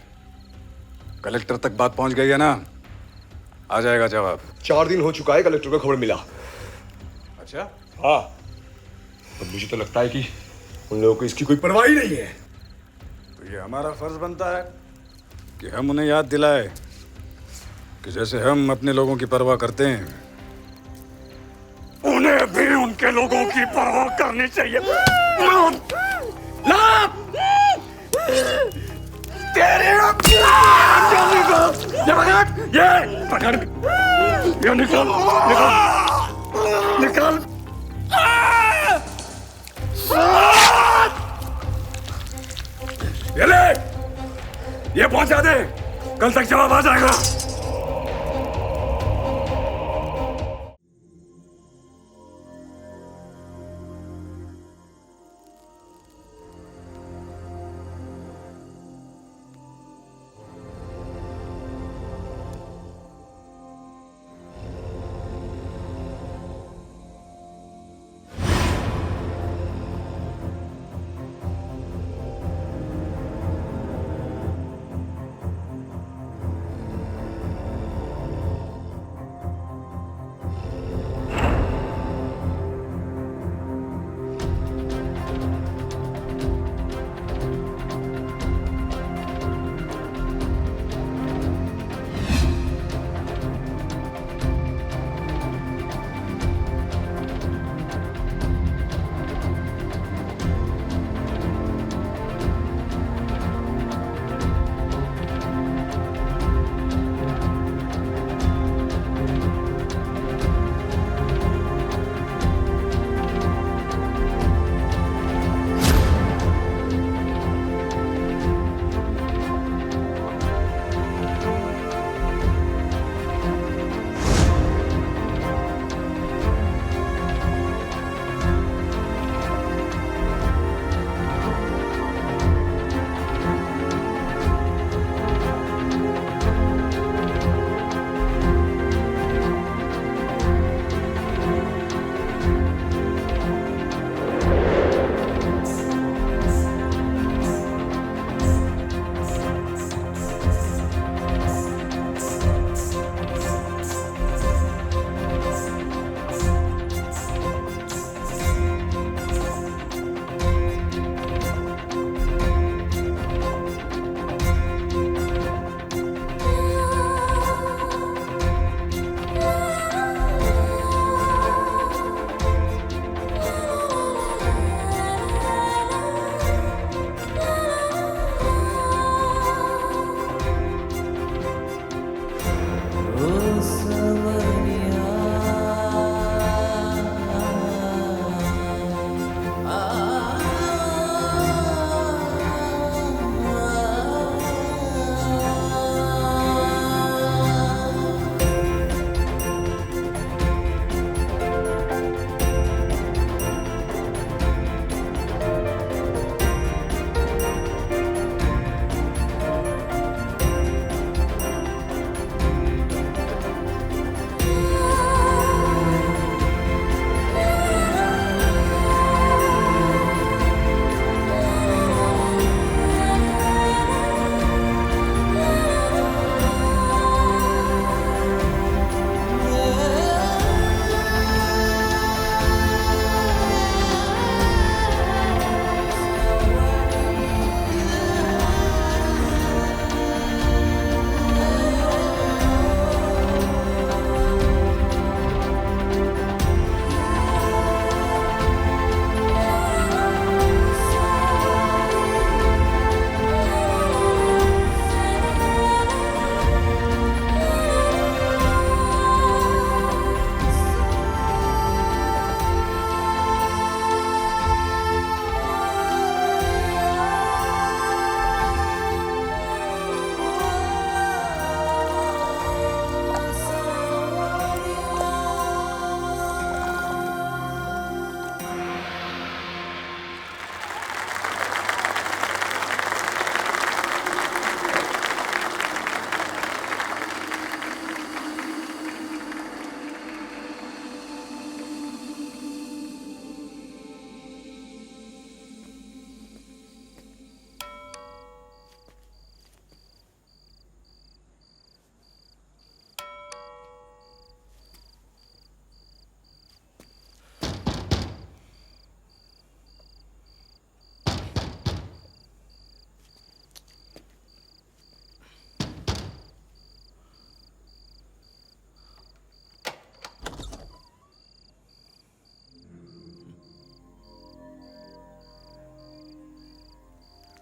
कलेक्टर तक बात पहुंच गई है ना, आ जाएगा जवाब। 4 दिन हो चुका है कलेक्टर को खबर मिला। अच्छा, हाँ, अब मुझे तो लगता है कि उन लोगों को इसकी कोई परवाह ही नहीं है। तो ये हमारा फर्ज बनता है कि हम उन्हें याद दिलाए कि जैसे हम अपने लोगों की परवाह करते हैं, उन्हें भी उनके लोगों की परवाह करनी चाहिए। ये निकल ये ले, ये पहुंचा दे, कल तक जवाब आ जाएगा।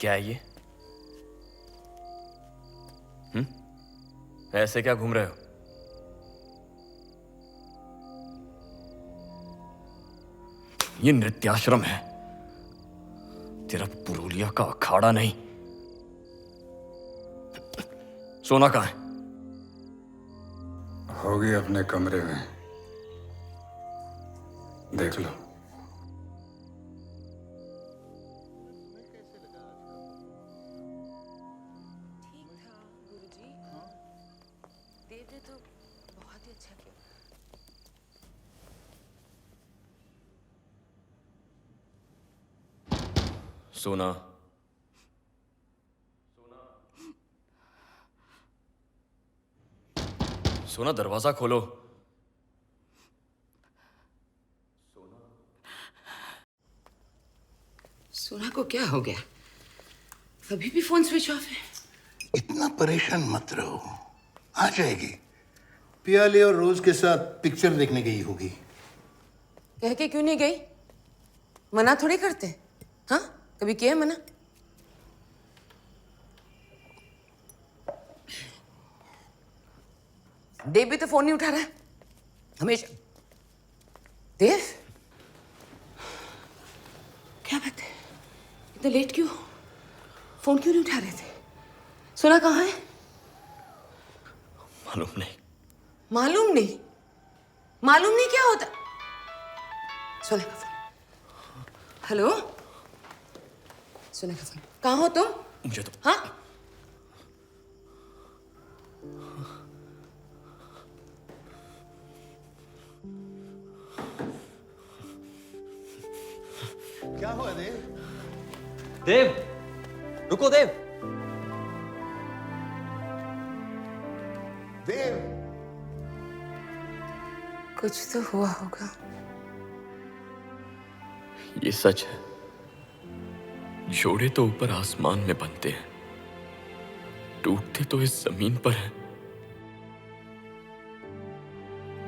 क्या है ये? ऐसे क्या घूम रहे हो? ये नृत्याश्रम है, तेरा पुरुलिया का अखाड़ा नहीं। सोना कहाँ है? होगी अपने कमरे में, देख लो। तो बहुत ही अच्छा किया। सोना, सोना दरवाजा खोलो। सोना को क्या हो गया? अभी भी फोन स्विच ऑफ है। इतना परेशान मत रहो, आ जाएगी। पियाले और रोज के साथ पिक्चर देखने गई होगी। कह के क्यों नहीं गई? मना थोड़ी करते। हाँ, कभी किया मना? देव भी तो फोन नहीं उठा रहा है हमेशा। देव, क्या बात है? इतना लेट क्यों? फोन क्यों नहीं उठा रहे थे? सोना कहाँ है? मालूम नहीं। मालूम नहीं? मालूम नहीं क्या होता? सोना का फोन। हेलो, सोना का फोन। कहाँ हो तुम? मुझे तो हाँ, क्या हुआ देव? देव, रुको देव। देव, कुछ तो हुआ होगा। ये सच है, जोड़े तो ऊपर आसमान में बनते हैं, टूटते तो इस जमीन पर हैं।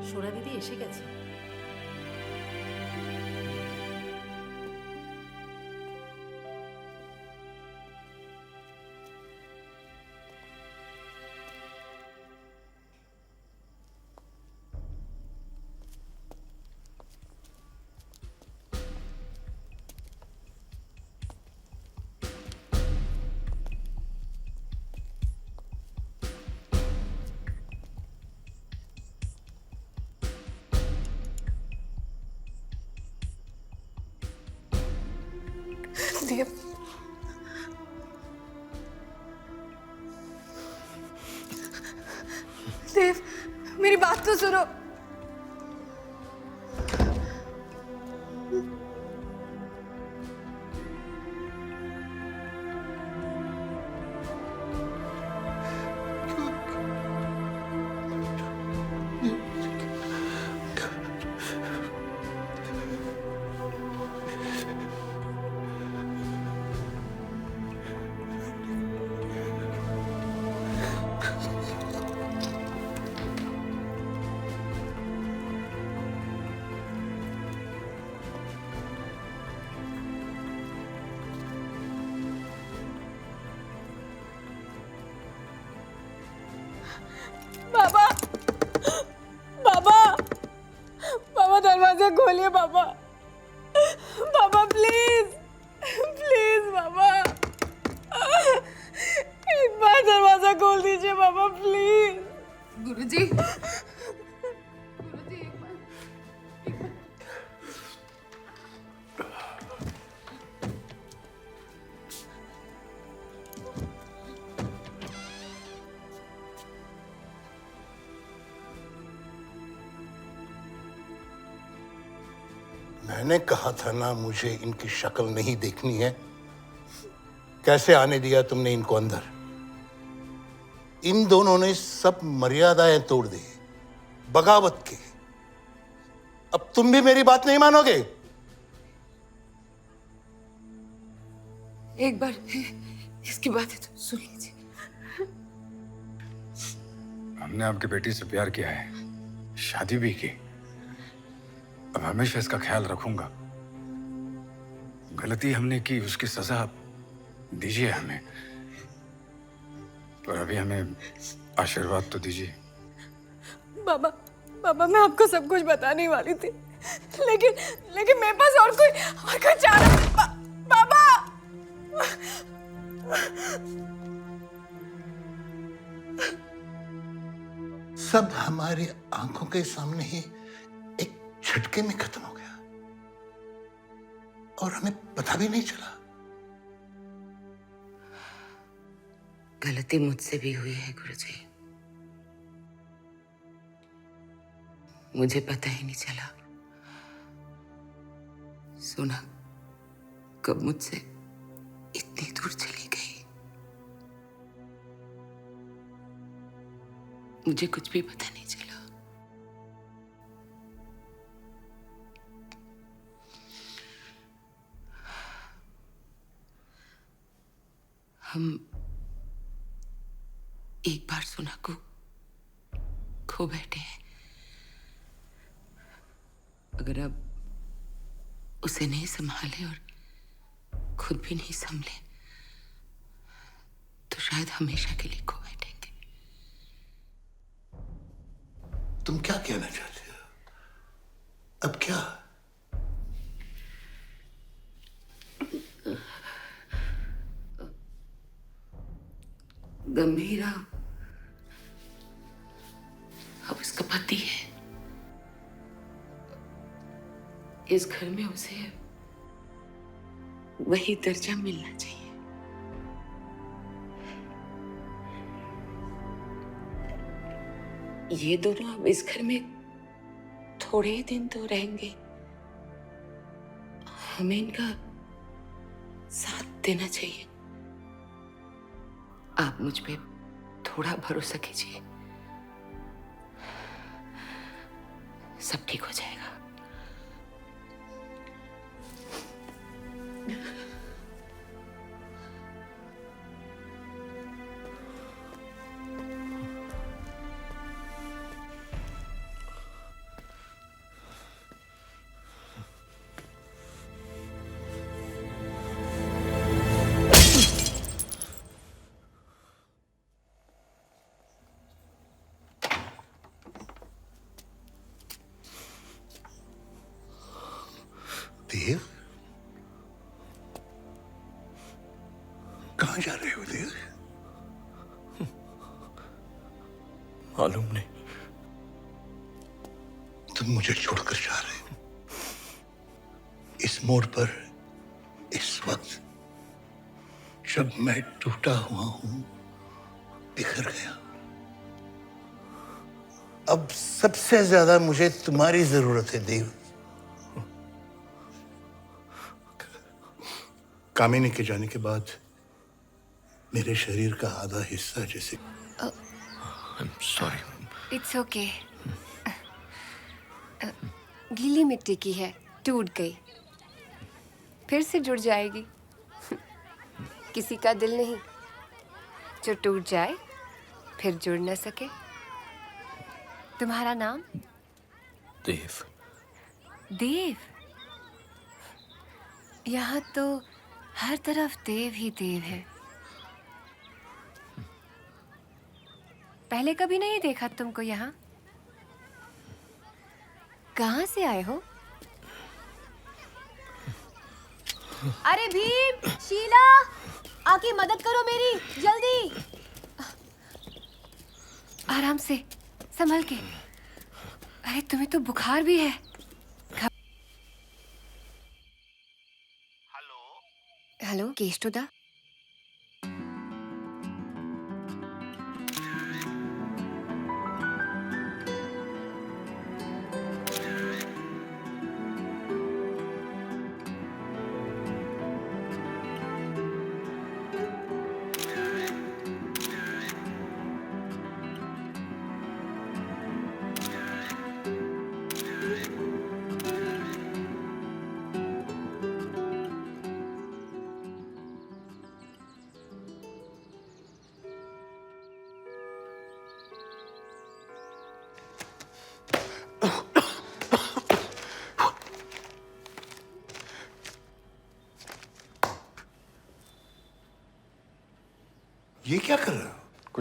সোনা দিদি এসে গেছে। देव, देव, मेरी बात तो सुनो। बाबा, बाबा, बाबा दरवाजा खोलिए बाबा। बाबा प्लीज, प्लीज बाबा, एक बार दरवाजा खोल दीजिए बाबा प्लीज। गुरुजी, मैंने कहा था ना, मुझे इनकी शक्ल नहीं देखनी है। कैसे आने दिया तुमने इनको अंदर? इन दोनों ने सब मर्यादाएं तोड़ दी, बगावत की। अब तुम भी मेरी बात नहीं मानोगे? एक बार इसकी बातें तो सुन लीजिए। हमने आपकी बेटी से प्यार किया है, शादी भी की। अब हमेशा इसका ख्याल रखूंगा। गलती हमने की, उसकी सजा दीजिए हमें, पर अभी हमें आशीर्वाद तो दीजिए। बाबा, बाबा मैं आपको सब कुछ बताने वाली थी, लेकिन मेरे पास और कोई चारा बाबा। सब हमारी आंखों के सामने ही एक झटके में खत्म हो गया और हमें पता भी नहीं चला। गलती मुझसे भी हुई है गुरुजी, मुझे पता ही नहीं चला। सोना कब मुझसे इतनी दूर चली गई, मुझे कुछ भी पता नहीं चला। हम एक बार सोना को खो बैठे हैं। अगर अब उसे नहीं संभाले और खुद भी नहीं संभले तो शायद हमेशा के लिए खो बैठेंगे। तुम क्या कहना चाहते हो? अब क्या? गंभीरा अब उसका पति है। इस घर में उसे वही दर्जा मिलना चाहिए। ये दोनों अब इस घर में थोड़े ही दिन तो रहेंगे, हमें इनका साथ देना चाहिए। आप मुझ पे थोड़ा भरोसा कीजिए, सब ठीक हो जाएगा। देव, कहाँ जा रहे हो देव? मालूम नहीं। तुम मुझे छोड़कर जा रहे हो इस मोड़ पर, इस वक्त जब मैं टूटा हुआ हूं, बिखर गया। अब सबसे ज्यादा मुझे तुम्हारी जरूरत है देव। कामिनी के जाने के बाद मेरे शरीर का आधा हिस्सा जैसे सॉरी। It's okay. गीली मिट्टी की है, टूट गई, फिर से जुड़ जाएगी। किसी का दिल नहीं जो टूट जाए फिर जुड़ न सके। तुम्हारा नाम? देव। देव? यहाँ तो हर तरफ देव ही देव है। पहले कभी नहीं देखा तुमको यहाँ। कहाँ से आए हो? अरे भीम, शीला, आके मदद करो मेरी, जल्दी। आराम से, संभल के। अरे तुम्हें तो बुखार भी है। हेलो केष्टुदा।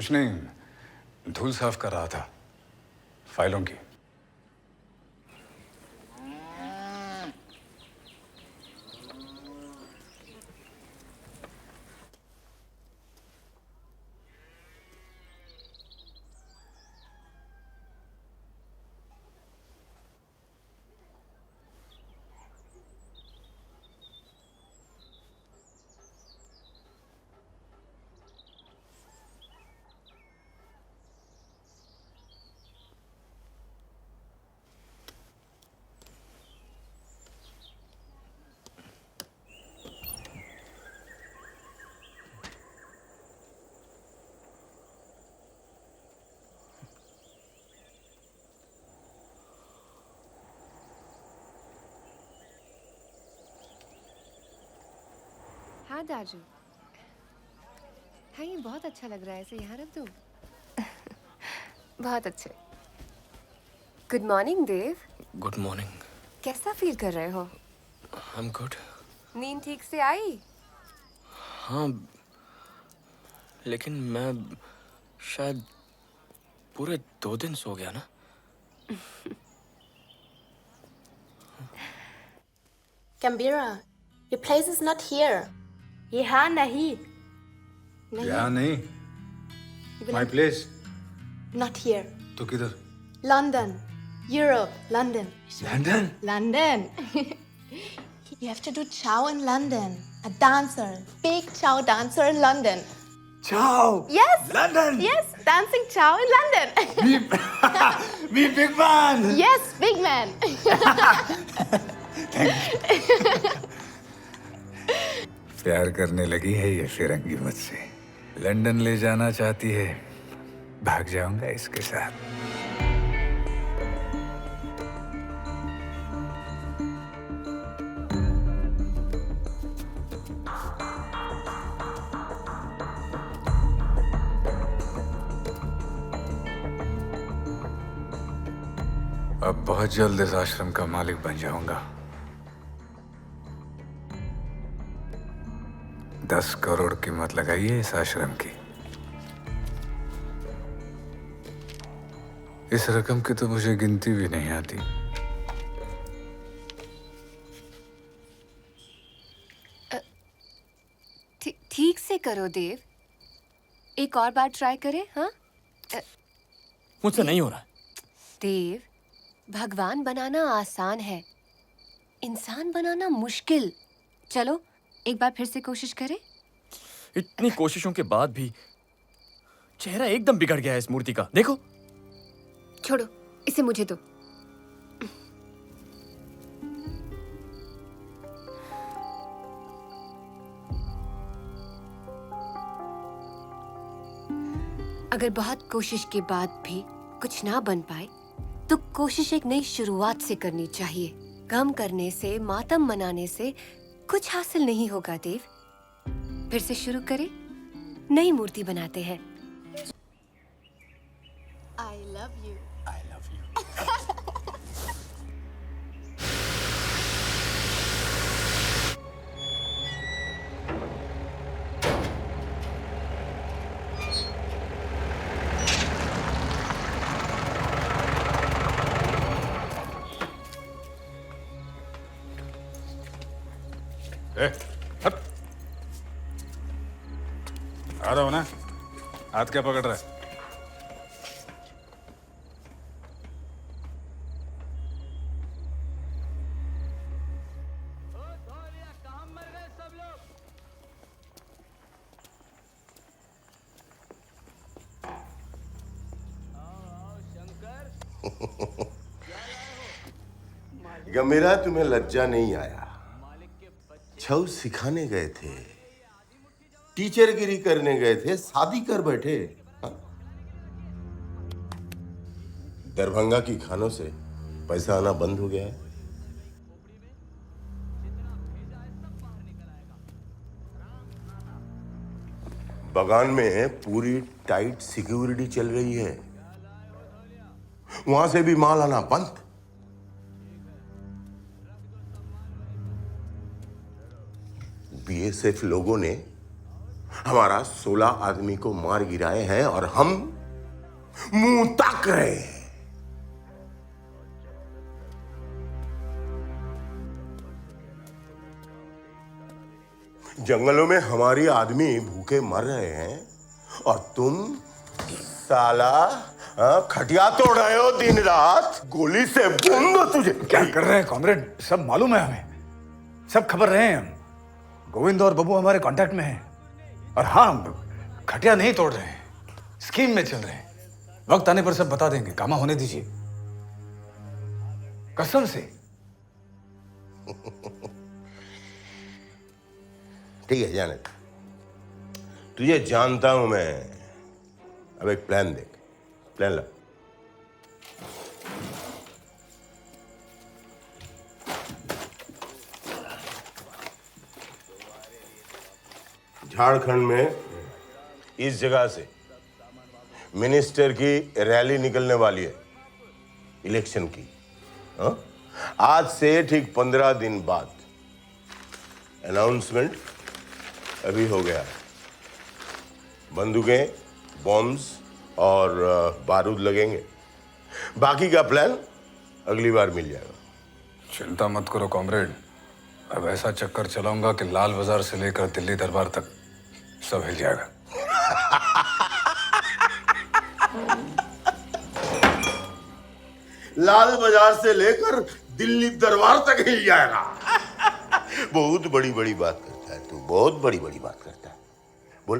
कुछ नहीं, धूल साफ कर रहा था फाइलों की। हाँ दाजू, हाँ ये बहुत अच्छा लग रहा है, इसे यहाँ रख दूँ। बहुत अच्छे। Good morning Dev. Good morning. कैसा फील कर रहे हो? I am good. नींद ठीक से आई? हाँ, लेकिन मैं शायद पूरे 2 दिन सो गया ना। Gambira, your place is not here. यहाँ नहीं। यहाँ नहीं। My place. Not here. तो किधर? London, Europe, London. London? London. You have to do chow in London. A dancer, big chow dancer in London. Chow. Yes. London. Yes, dancing chow in London. Me big man. Yes, big man. प्यार करने लगी है ये फिरंगी मुझसे। London ले जाना चाहती है, भाग जाऊंगा इसके साथ। अब बहुत जल्द इस आश्रम का मालिक बन जाऊंगा। 10 करोड़ कीमत लगाइए इस आश्रम की। इस रकम की तो मुझे गिनती भी नहीं आती। ठीक से करो देव, एक और बार ट्राई करें। हाँ, मुझसे नहीं हो रहा। देव, भगवान बनाना आसान है, इंसान बनाना मुश्किल। चलो एक बार फिर से कोशिश करें। इतनी कोशिशों के बाद भी चेहरा एकदम बिगड़ गया है इस मूर्ति का। देखो। छोड़ो, इसे मुझे दो। अगर बहुत कोशिश के बाद भी कुछ ना बन पाए तो कोशिश एक नई शुरुआत से करनी चाहिए। गम करने से, मातम मनाने से कुछ हासिल नहीं होगा देव। फिर से शुरू करें, नई मूर्ति बनाते हैं। I love you. I love you. हट। आ रहा हो ना? हाथ क्या पकड़ रहा है? गंभीरा, तुम्हें लज्जा नहीं आया? छऊ सिखाने गए थे, टीचरगिरी करने गए थे, शादी कर बैठे। हाँ? दरभंगा की खानों से पैसा आना बंद हो गया है। बगान में पूरी टाइट सिक्योरिटी चल रही है, वहां से भी माल आना बंद। बीएसएफ लोगों ने हमारा 16 आदमी को मार गिराए हैं और हम मुंह ताक रहे हैं। जंगलों में हमारी आदमी भूखे मर रहे हैं और तुम साला खटिया तोड़ रहे हो दिन रात। गोली से बूंदो तुझे। क्या कर रहे हैं कॉमरेड? सब मालूम है हमें, सब खबर रहे हैं हम। गोविंद और बबू हमारे कांटेक्ट में हैं और हाँ, खटिया नहीं तोड़ रहे हैं, स्कीम में चल रहे हैं। वक्त आने पर सब बता देंगे, कामा होने दीजिए, कसम से। ठीक है, जाने तुझे जानता हूं मैं। अब एक प्लान देख, प्लान ला। झारखंड में इस जगह से मिनिस्टर की रैली निकलने वाली है, इलेक्शन की। हाँ? आज से ठीक 15 दिन बाद अनाउंसमेंट अभी हो गया। बंदूकें, बॉम्ब्स और बारूद लगेंगे। बाकी का प्लान अगली बार मिल जाएगा। चिंता मत करो कॉमरेड, अब ऐसा चक्कर चलाऊंगा कि लाल बाजार से लेकर दिल्ली दरबार तक सब हिल जाएगा। लाल बाजार से लेकर दिल्ली दरबार तक हिल जाएगा। बहुत बड़ी बड़ी बात करता है तू, बहुत बड़ी बड़ी बात करता है। बोल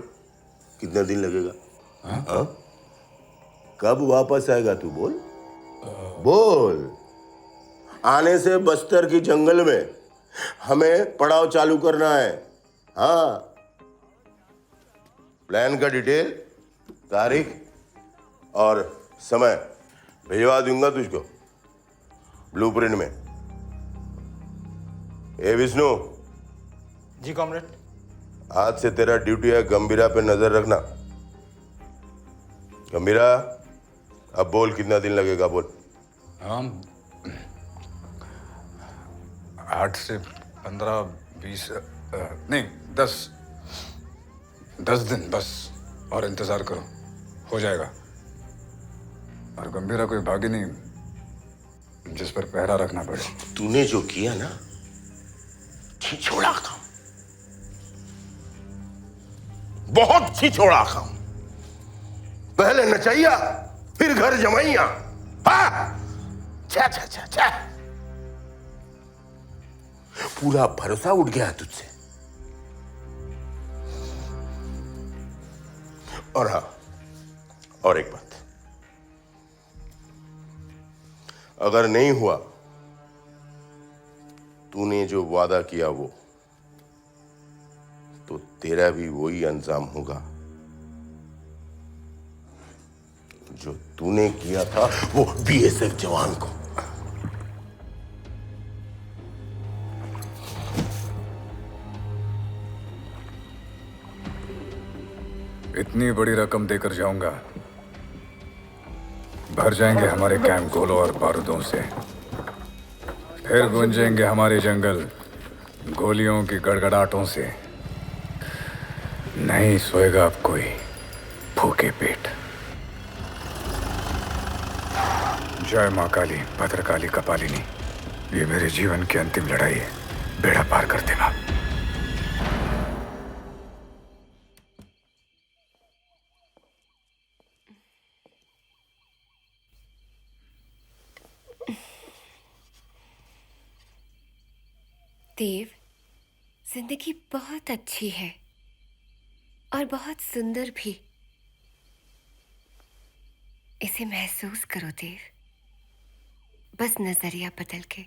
कितना दिन लगेगा? हाँ? कब वापस आएगा तू? बोल बोल। आने से बस्तर की जंगल में हमें पड़ाव चालू करना है। हाँ, प्लान का डिटेल, तारीख और समय भिजवा दूंगा तुझको ब्लूप्रिंट में। ए विष्णु। जी कॉमरेड। आज से तेरा ड्यूटी है गंभीरा पे नजर रखना। गंभीरा, अब बोल कितना दिन लगेगा? बोल। हम 8 से 15, 20 नहीं 10 दिन बस और इंतजार करो, हो जाएगा। और गंभीरा कोई भागी नहीं जिस पर पहरा रखना पड़े। तूने जो किया ना, छिछोड़ा काम, बहुत छिछोड़ा काम। पहले नचैया फिर घर जमैया। हाँ? छा छा छा छा। पूरा भरोसा उठ गया तुझसे। और हाँ, और एक बात, अगर नहीं हुआ तूने जो वादा किया वो, तो तेरा भी वही अंजाम होगा जो तूने किया था वो बीएसएफ जवान को। इतनी बड़ी रकम देकर जाऊंगा, भर जाएंगे हमारे कैंप गोलों और बारूदों से। फिर गूंजेंगे हमारे जंगल गोलियों की गड़गड़ाहटों से। नहीं सोएगा अब कोई भूखे पेट। जय मां काली, भद्रकाली, कपालिनी। ये मेरे जीवन की अंतिम लड़ाई है, बेड़ा पार कर देना। देव, जिंदगी बहुत अच्छी है और बहुत सुंदर भी। इसे महसूस करो देव, बस नजरिया बदल के।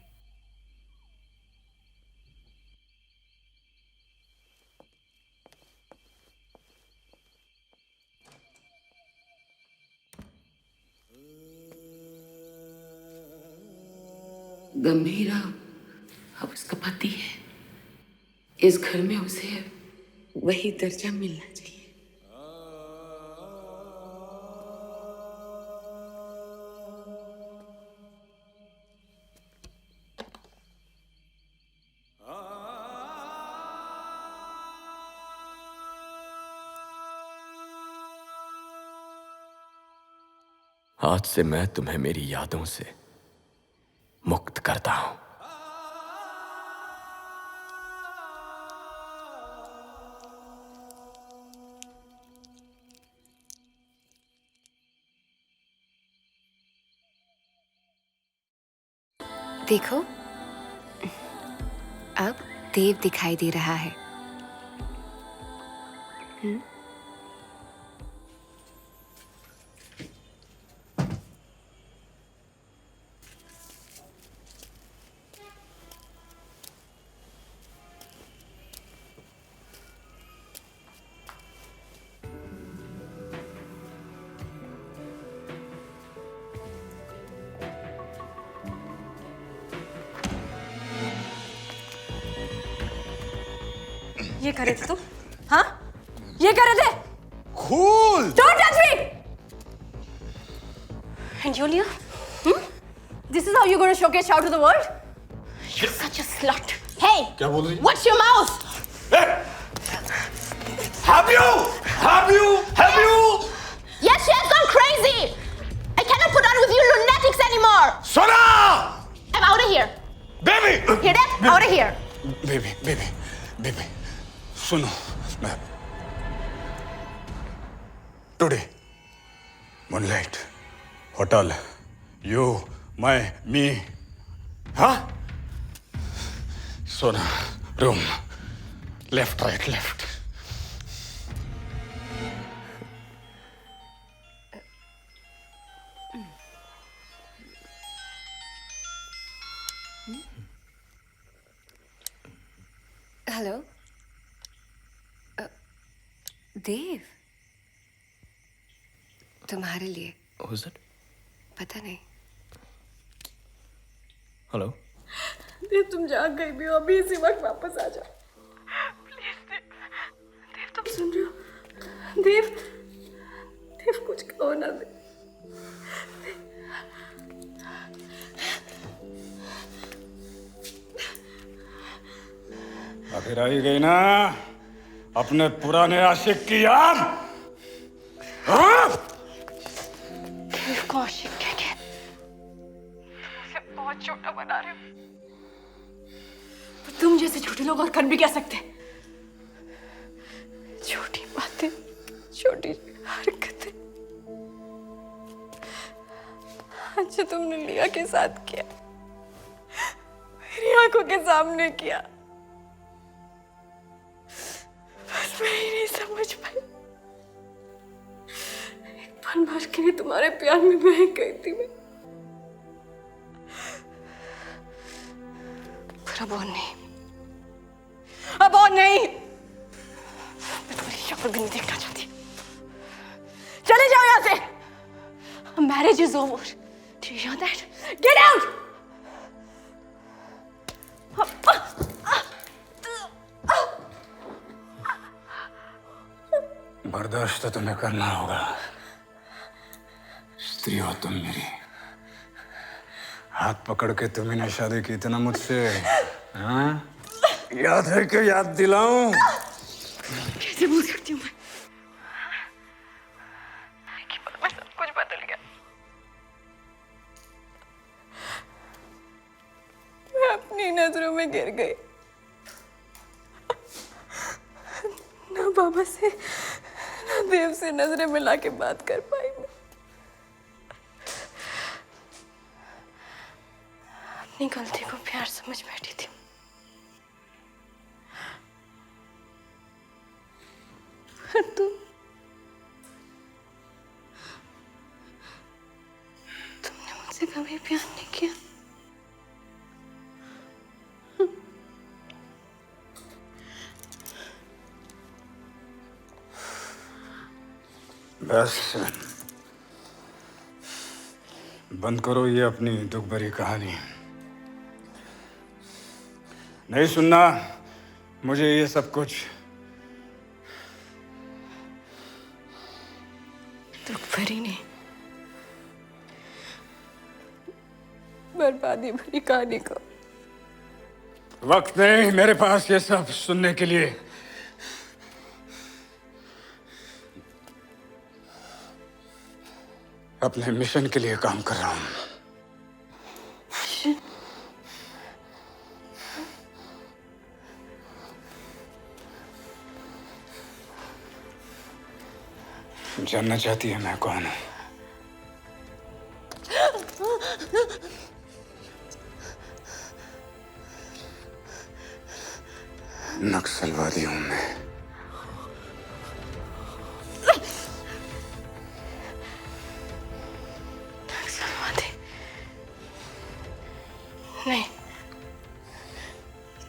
गंभीरा अब उसका पति है। इस घर में उसे वही दर्जा मिलना चाहिए। आज से मैं तुम्हें मेरी यादों से मुक्त करता हूं। देखो, अब देव दिखाई दे रहा है। ये करे थे तुम? हाँ? ये करे थे? Cool! Don't touch me! And Julia? This is how you're going to showcase Chow to the world? You're such a slut. Hey! क्या बोल रही? Watch your mouth! Have you? Yes, she has gone crazy! I cannot put on with you lunatics anymore! Sona! I'm out of here. Baby! Hear that? Out of here. Baby. सुनो, Today, moonlight, hotel, you, me, huh? Sona, room, left, right, left. Hello Dev, तुम्हारे लिए। Who's it? पता नहीं। Hello. देव, तुम जहाँ गई भी हो अभी इसी वक्त वापस आ जाओ प्लीज। देव तुम सुन रहे हो? देव कुछ कहो ना। आखिर आई गई ना अपने पुराने आशिक की याद। को आशिक कह के उसे बहुत छोटा बना रहे हो। तुम जैसे छोटे लोग और कर भी क्या सकते? छोटी बातें, छोटी हरकतें। आज जो तुमने लिया के साथ किया, मेरी आंखों के सामने किया, बस मैं ही नहीं समझ पाई। एक पल भर के लिए तुम्हारे प्यार में बह गई थी मैं। पर अब और नहीं, अब और नहीं। मैं तुम्हारी शक्ल भी नहीं देखना चाहती। चले जाओ यहाँ से। Marriage is over. Do you hear that? Get out! बर्दाश्त तो तुम्हें करना होगा। स्त्री हो तुम मेरी। हाथ पकड़ के तुम्ही ने शादी की थी ना मुझसे, हाँ? याद है कि याद दिलाऊं? कैसे भूल सकती हूँ मैं? मैं सब कुछ बदल गया। मैं अपनी नजरों में गिर गई। ना बाबा से ना देव से नजरें मिला के बात कर पाई मैं। अपनी गलती को प्यार समझ बैठी थी। पर तुमने मुझसे कभी प्यार नहीं किया। बस बंद करो ये अपनी दुख भरी कहानी। नहीं सुनना मुझे ये सब कुछ। दुख भरी नहीं, बर्बादी भरी कहानी को। वक्त नहीं मेरे पास ये सब सुनने के लिए। अपने मिशन के लिए काम कर रहा हूं। जानना चाहती है मैं कौन हूं? नक्सलवादी हूं मैं। नक्सलवादी? नहीं,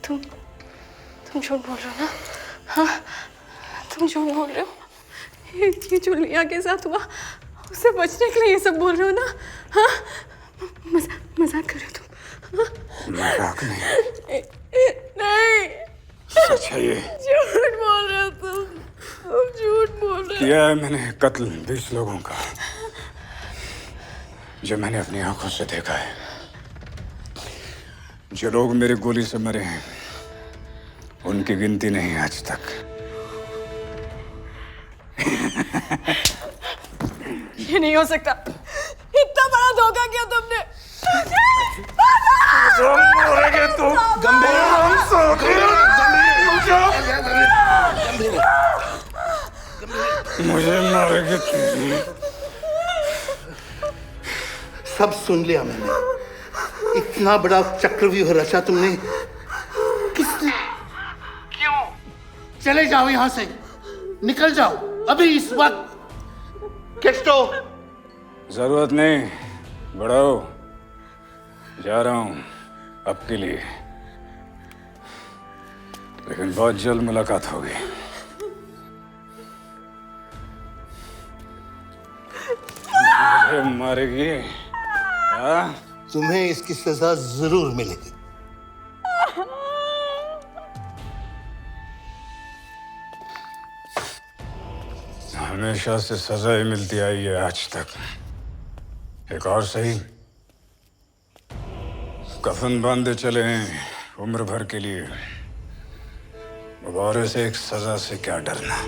तुम झूठ बोल रहे हो ना? हाँ, तुम झूठ बोल रहे हो। ये जो लिया के साथ हुआ, उससे बचने के लिए ये सब बोल रहे हो ना? हाँ, मजाक कर रहे हो तुम? मजाक नहीं, नहीं, सच है ये। झूठ बोल रहे हो तुम झूठ बोल रहे हो। किया है मैंने कत्ल 20 लोगों का, जो मैंने अपनी आंखों से देखा है। जो लोग मेरी गोली से मरे हैं, उनकी गिनती नहीं आज तक। ये नहीं हो सकता। इतना बड़ा धोखा किया तुमने। मरेंगे तुम। मुझे मारेंगे तुम। सब सुन लिया मैंने। इतना बड़ा चक्रव्यूह रचा तुमने, किसने? क्यों? चले जाओ यहां से, निकल जाओ अभी इस वक्त। केस्टो, जरूरत नहीं, बढ़ाओ। जा रहा हूं अब के लिए, लेकिन बहुत जल्द मुलाकात होगी। मुझे मारेगी? हाँ? तुम्हें इसकी सजा जरूर मिलेगी। हमेशा से सजा ही मिलती आई है आज तक। एक और सही, कफन बांधे चले हैं उम्र भर के लिए। दोबारा से एक सजा से क्या डरना।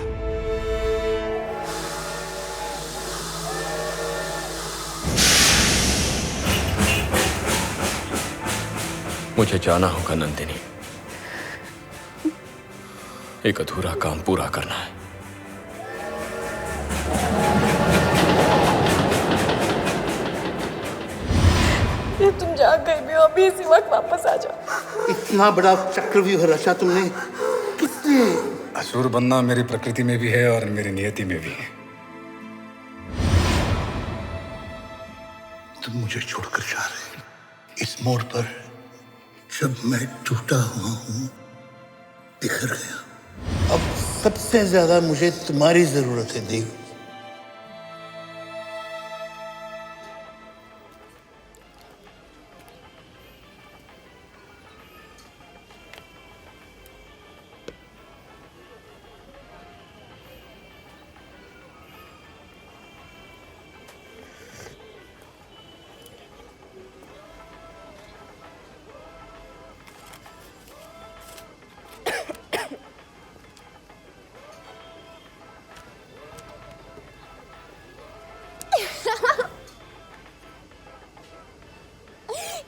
मुझे जाना होगा नंदिनी, एक अधूरा काम पूरा करना है। तुम जा गए भी हो, अभी इसी वक्त वापस आ जाओ। इतना बड़ा चक्रव्यूह रचा तुमने, किसने? असुर बनना मेरी प्रकृति में भी है और मेरी नियति में भी है। तुम मुझे छोड़कर जा रहे हो इस मोड़ पर, जब मैं टूटा हुआ हूं, बिखर गया। अब सबसे ज्यादा मुझे तुम्हारी जरूरत है देव।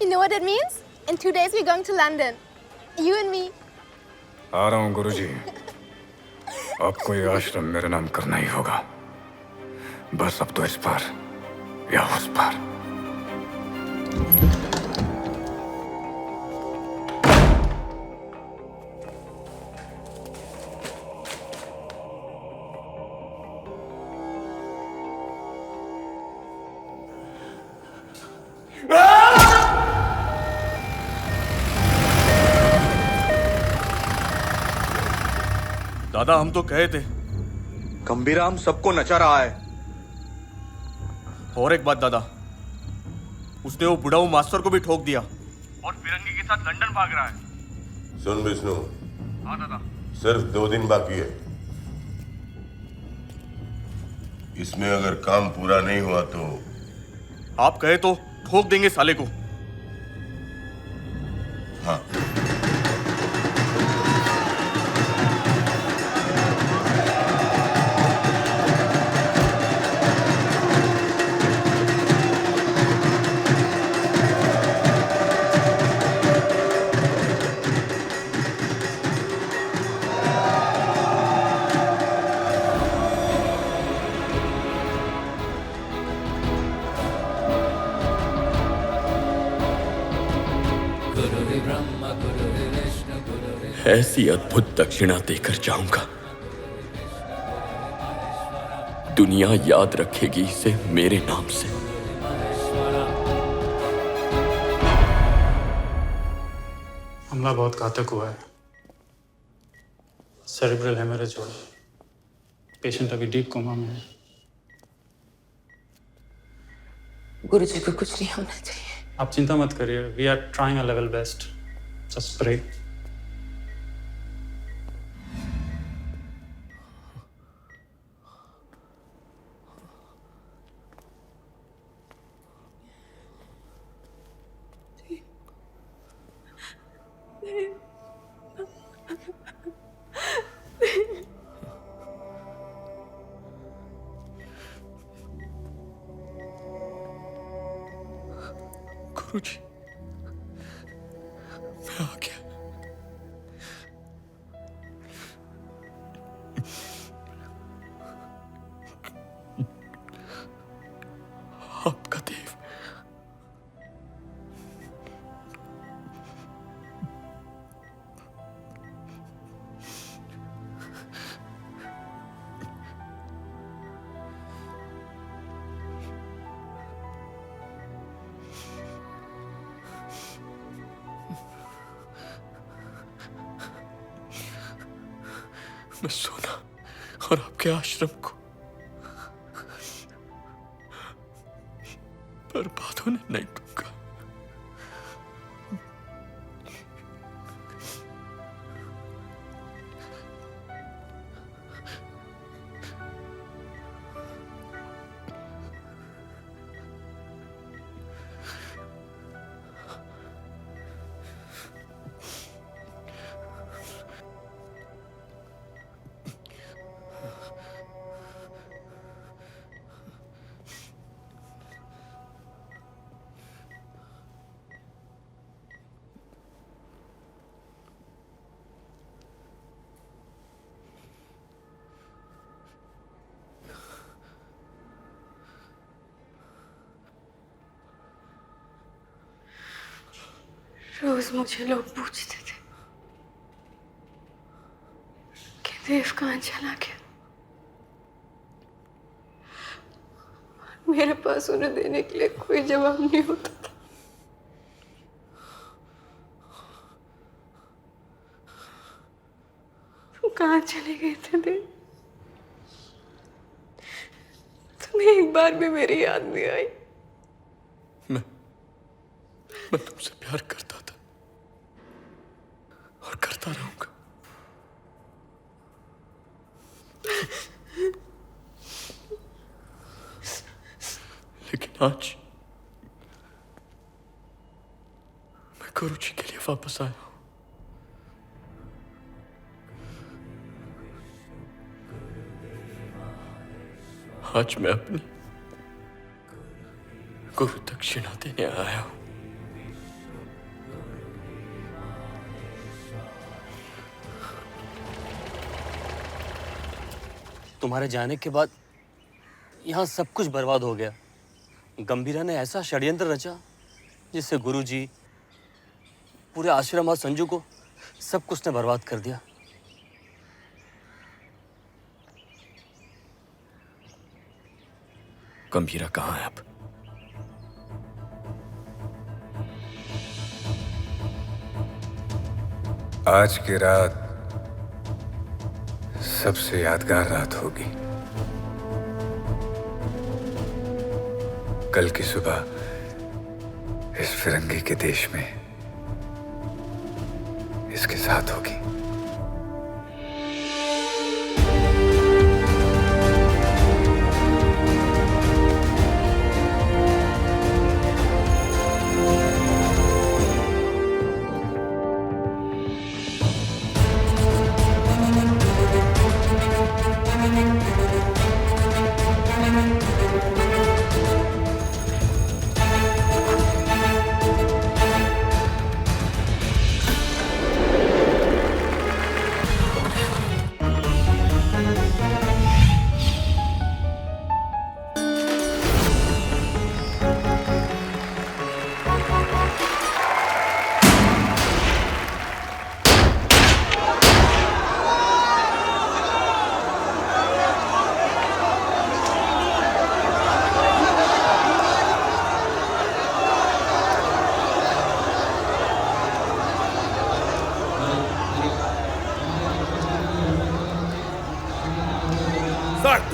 You know what it means? In 2 days we're going to London. You and me. आ रहा हूँ गुरुजी। आपको ये आश्रम मेरे नाम करना ही होगा। बस अब तो इस पार या उस पार। दादा, हम तो कहे थे गंभीरा हम सबको नचा रहा है। और एक बात दादा, उसने वो बुढ़ाऊ मास्टर को भी ठोक दिया और फिरंगी के साथ लंदन भाग रहा है। सुन विष्णु। हाँ दादा। सिर्फ 2 दिन बाकी है। इसमें अगर काम पूरा नहीं हुआ तो आप कहे तो ठोक देंगे साले को। हाँ। ऐसी अद्भुत दक्षिणा देकर जाऊंगा, दुनिया याद रखेगी इसे मेरे नाम से। हमला बहुत घातक हुआ है। सेरेब्रल हेमरेज हुआ। पेशेंट अभी डीप कोमा में है। गुरुजी को कुछ नहीं होना चाहिए। आप चिंता मत करिए। We are trying a level best. Just pray. Guruji, मैं आ गया। आपका देव। मैं सोना और आपके आश्रम को बर्बाद होने नहीं दूंगा। रोज मुझे लोग पूछते थे कि देव कहाँ चला गया। मेरे पास उन्हें देने के लिए कोई जवाब नहीं होता था। तुम कहाँ चले गए थे देव? तुम्हें एक बार भी मेरी याद नहीं आई। मैं तुमसे प्यार करता था और करता रहूंगा। लेकिन आज मैं गुरुजी के लिए वापस आया हूं। आज मैं अपनी गुरु दक्षिणा देने आया हूं। तुम्हारे जाने के बाद यहाँ सब कुछ बर्बाद हो गया। गंभीरा ने ऐसा षड्यंत्र रचा जिससे गुरुजी, पूरे आश्रम और संजू को सब कुछ ने बर्बाद कर दिया। गंभीरा कहाँ है अब? आज की रात सबसे यादगार रात होगी। कल की सुबह इस फिरंगी के देश में इसके साथ होगी।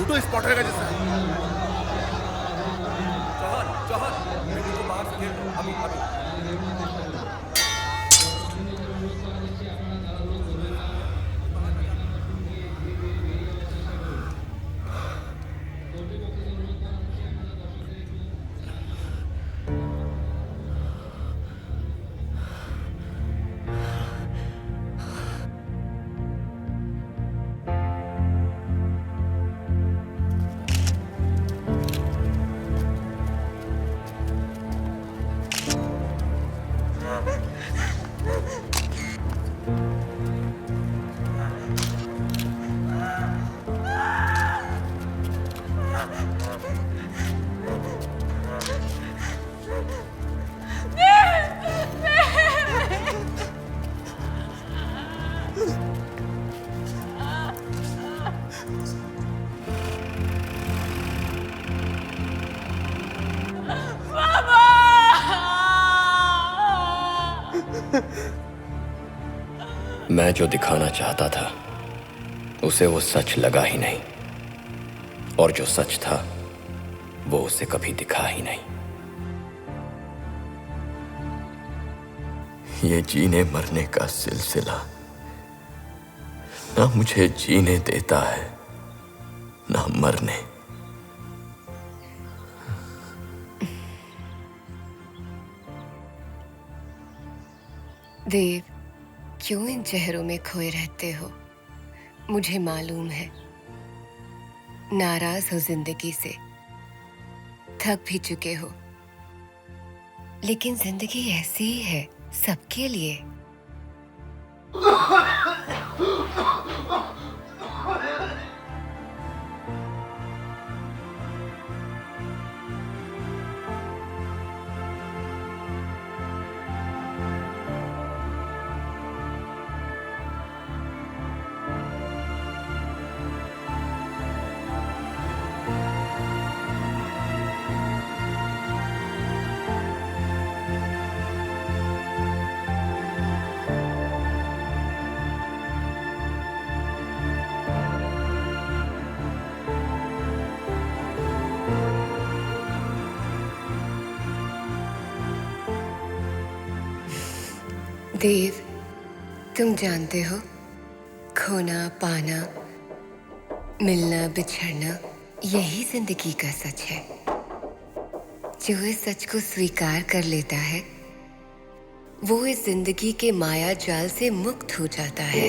टूटो स्पॉटर का जैसा। चौहान बिल्डिंग को बाहर से घेर लो, अभी अभी। मैं जो दिखाना चाहता था उसे वो सच लगा ही नहीं, और जो सच था वो उसे कभी दिखा ही नहीं। ये जीने मरने का सिलसिला ना मुझे जीने देता है ना मरने। देव, क्यों इन चेहरों में खोए रहते हो? मुझे मालूम है नाराज हो जिंदगी से, थक भी चुके हो, लेकिन जिंदगी ऐसी ही है सबके लिए। देव, तुम जानते हो खोना पाना, मिलना बिछड़ना, यही जिंदगी का सच है। जो इस सच को स्वीकार कर लेता है वो इस जिंदगी के माया जाल से मुक्त हो जाता है।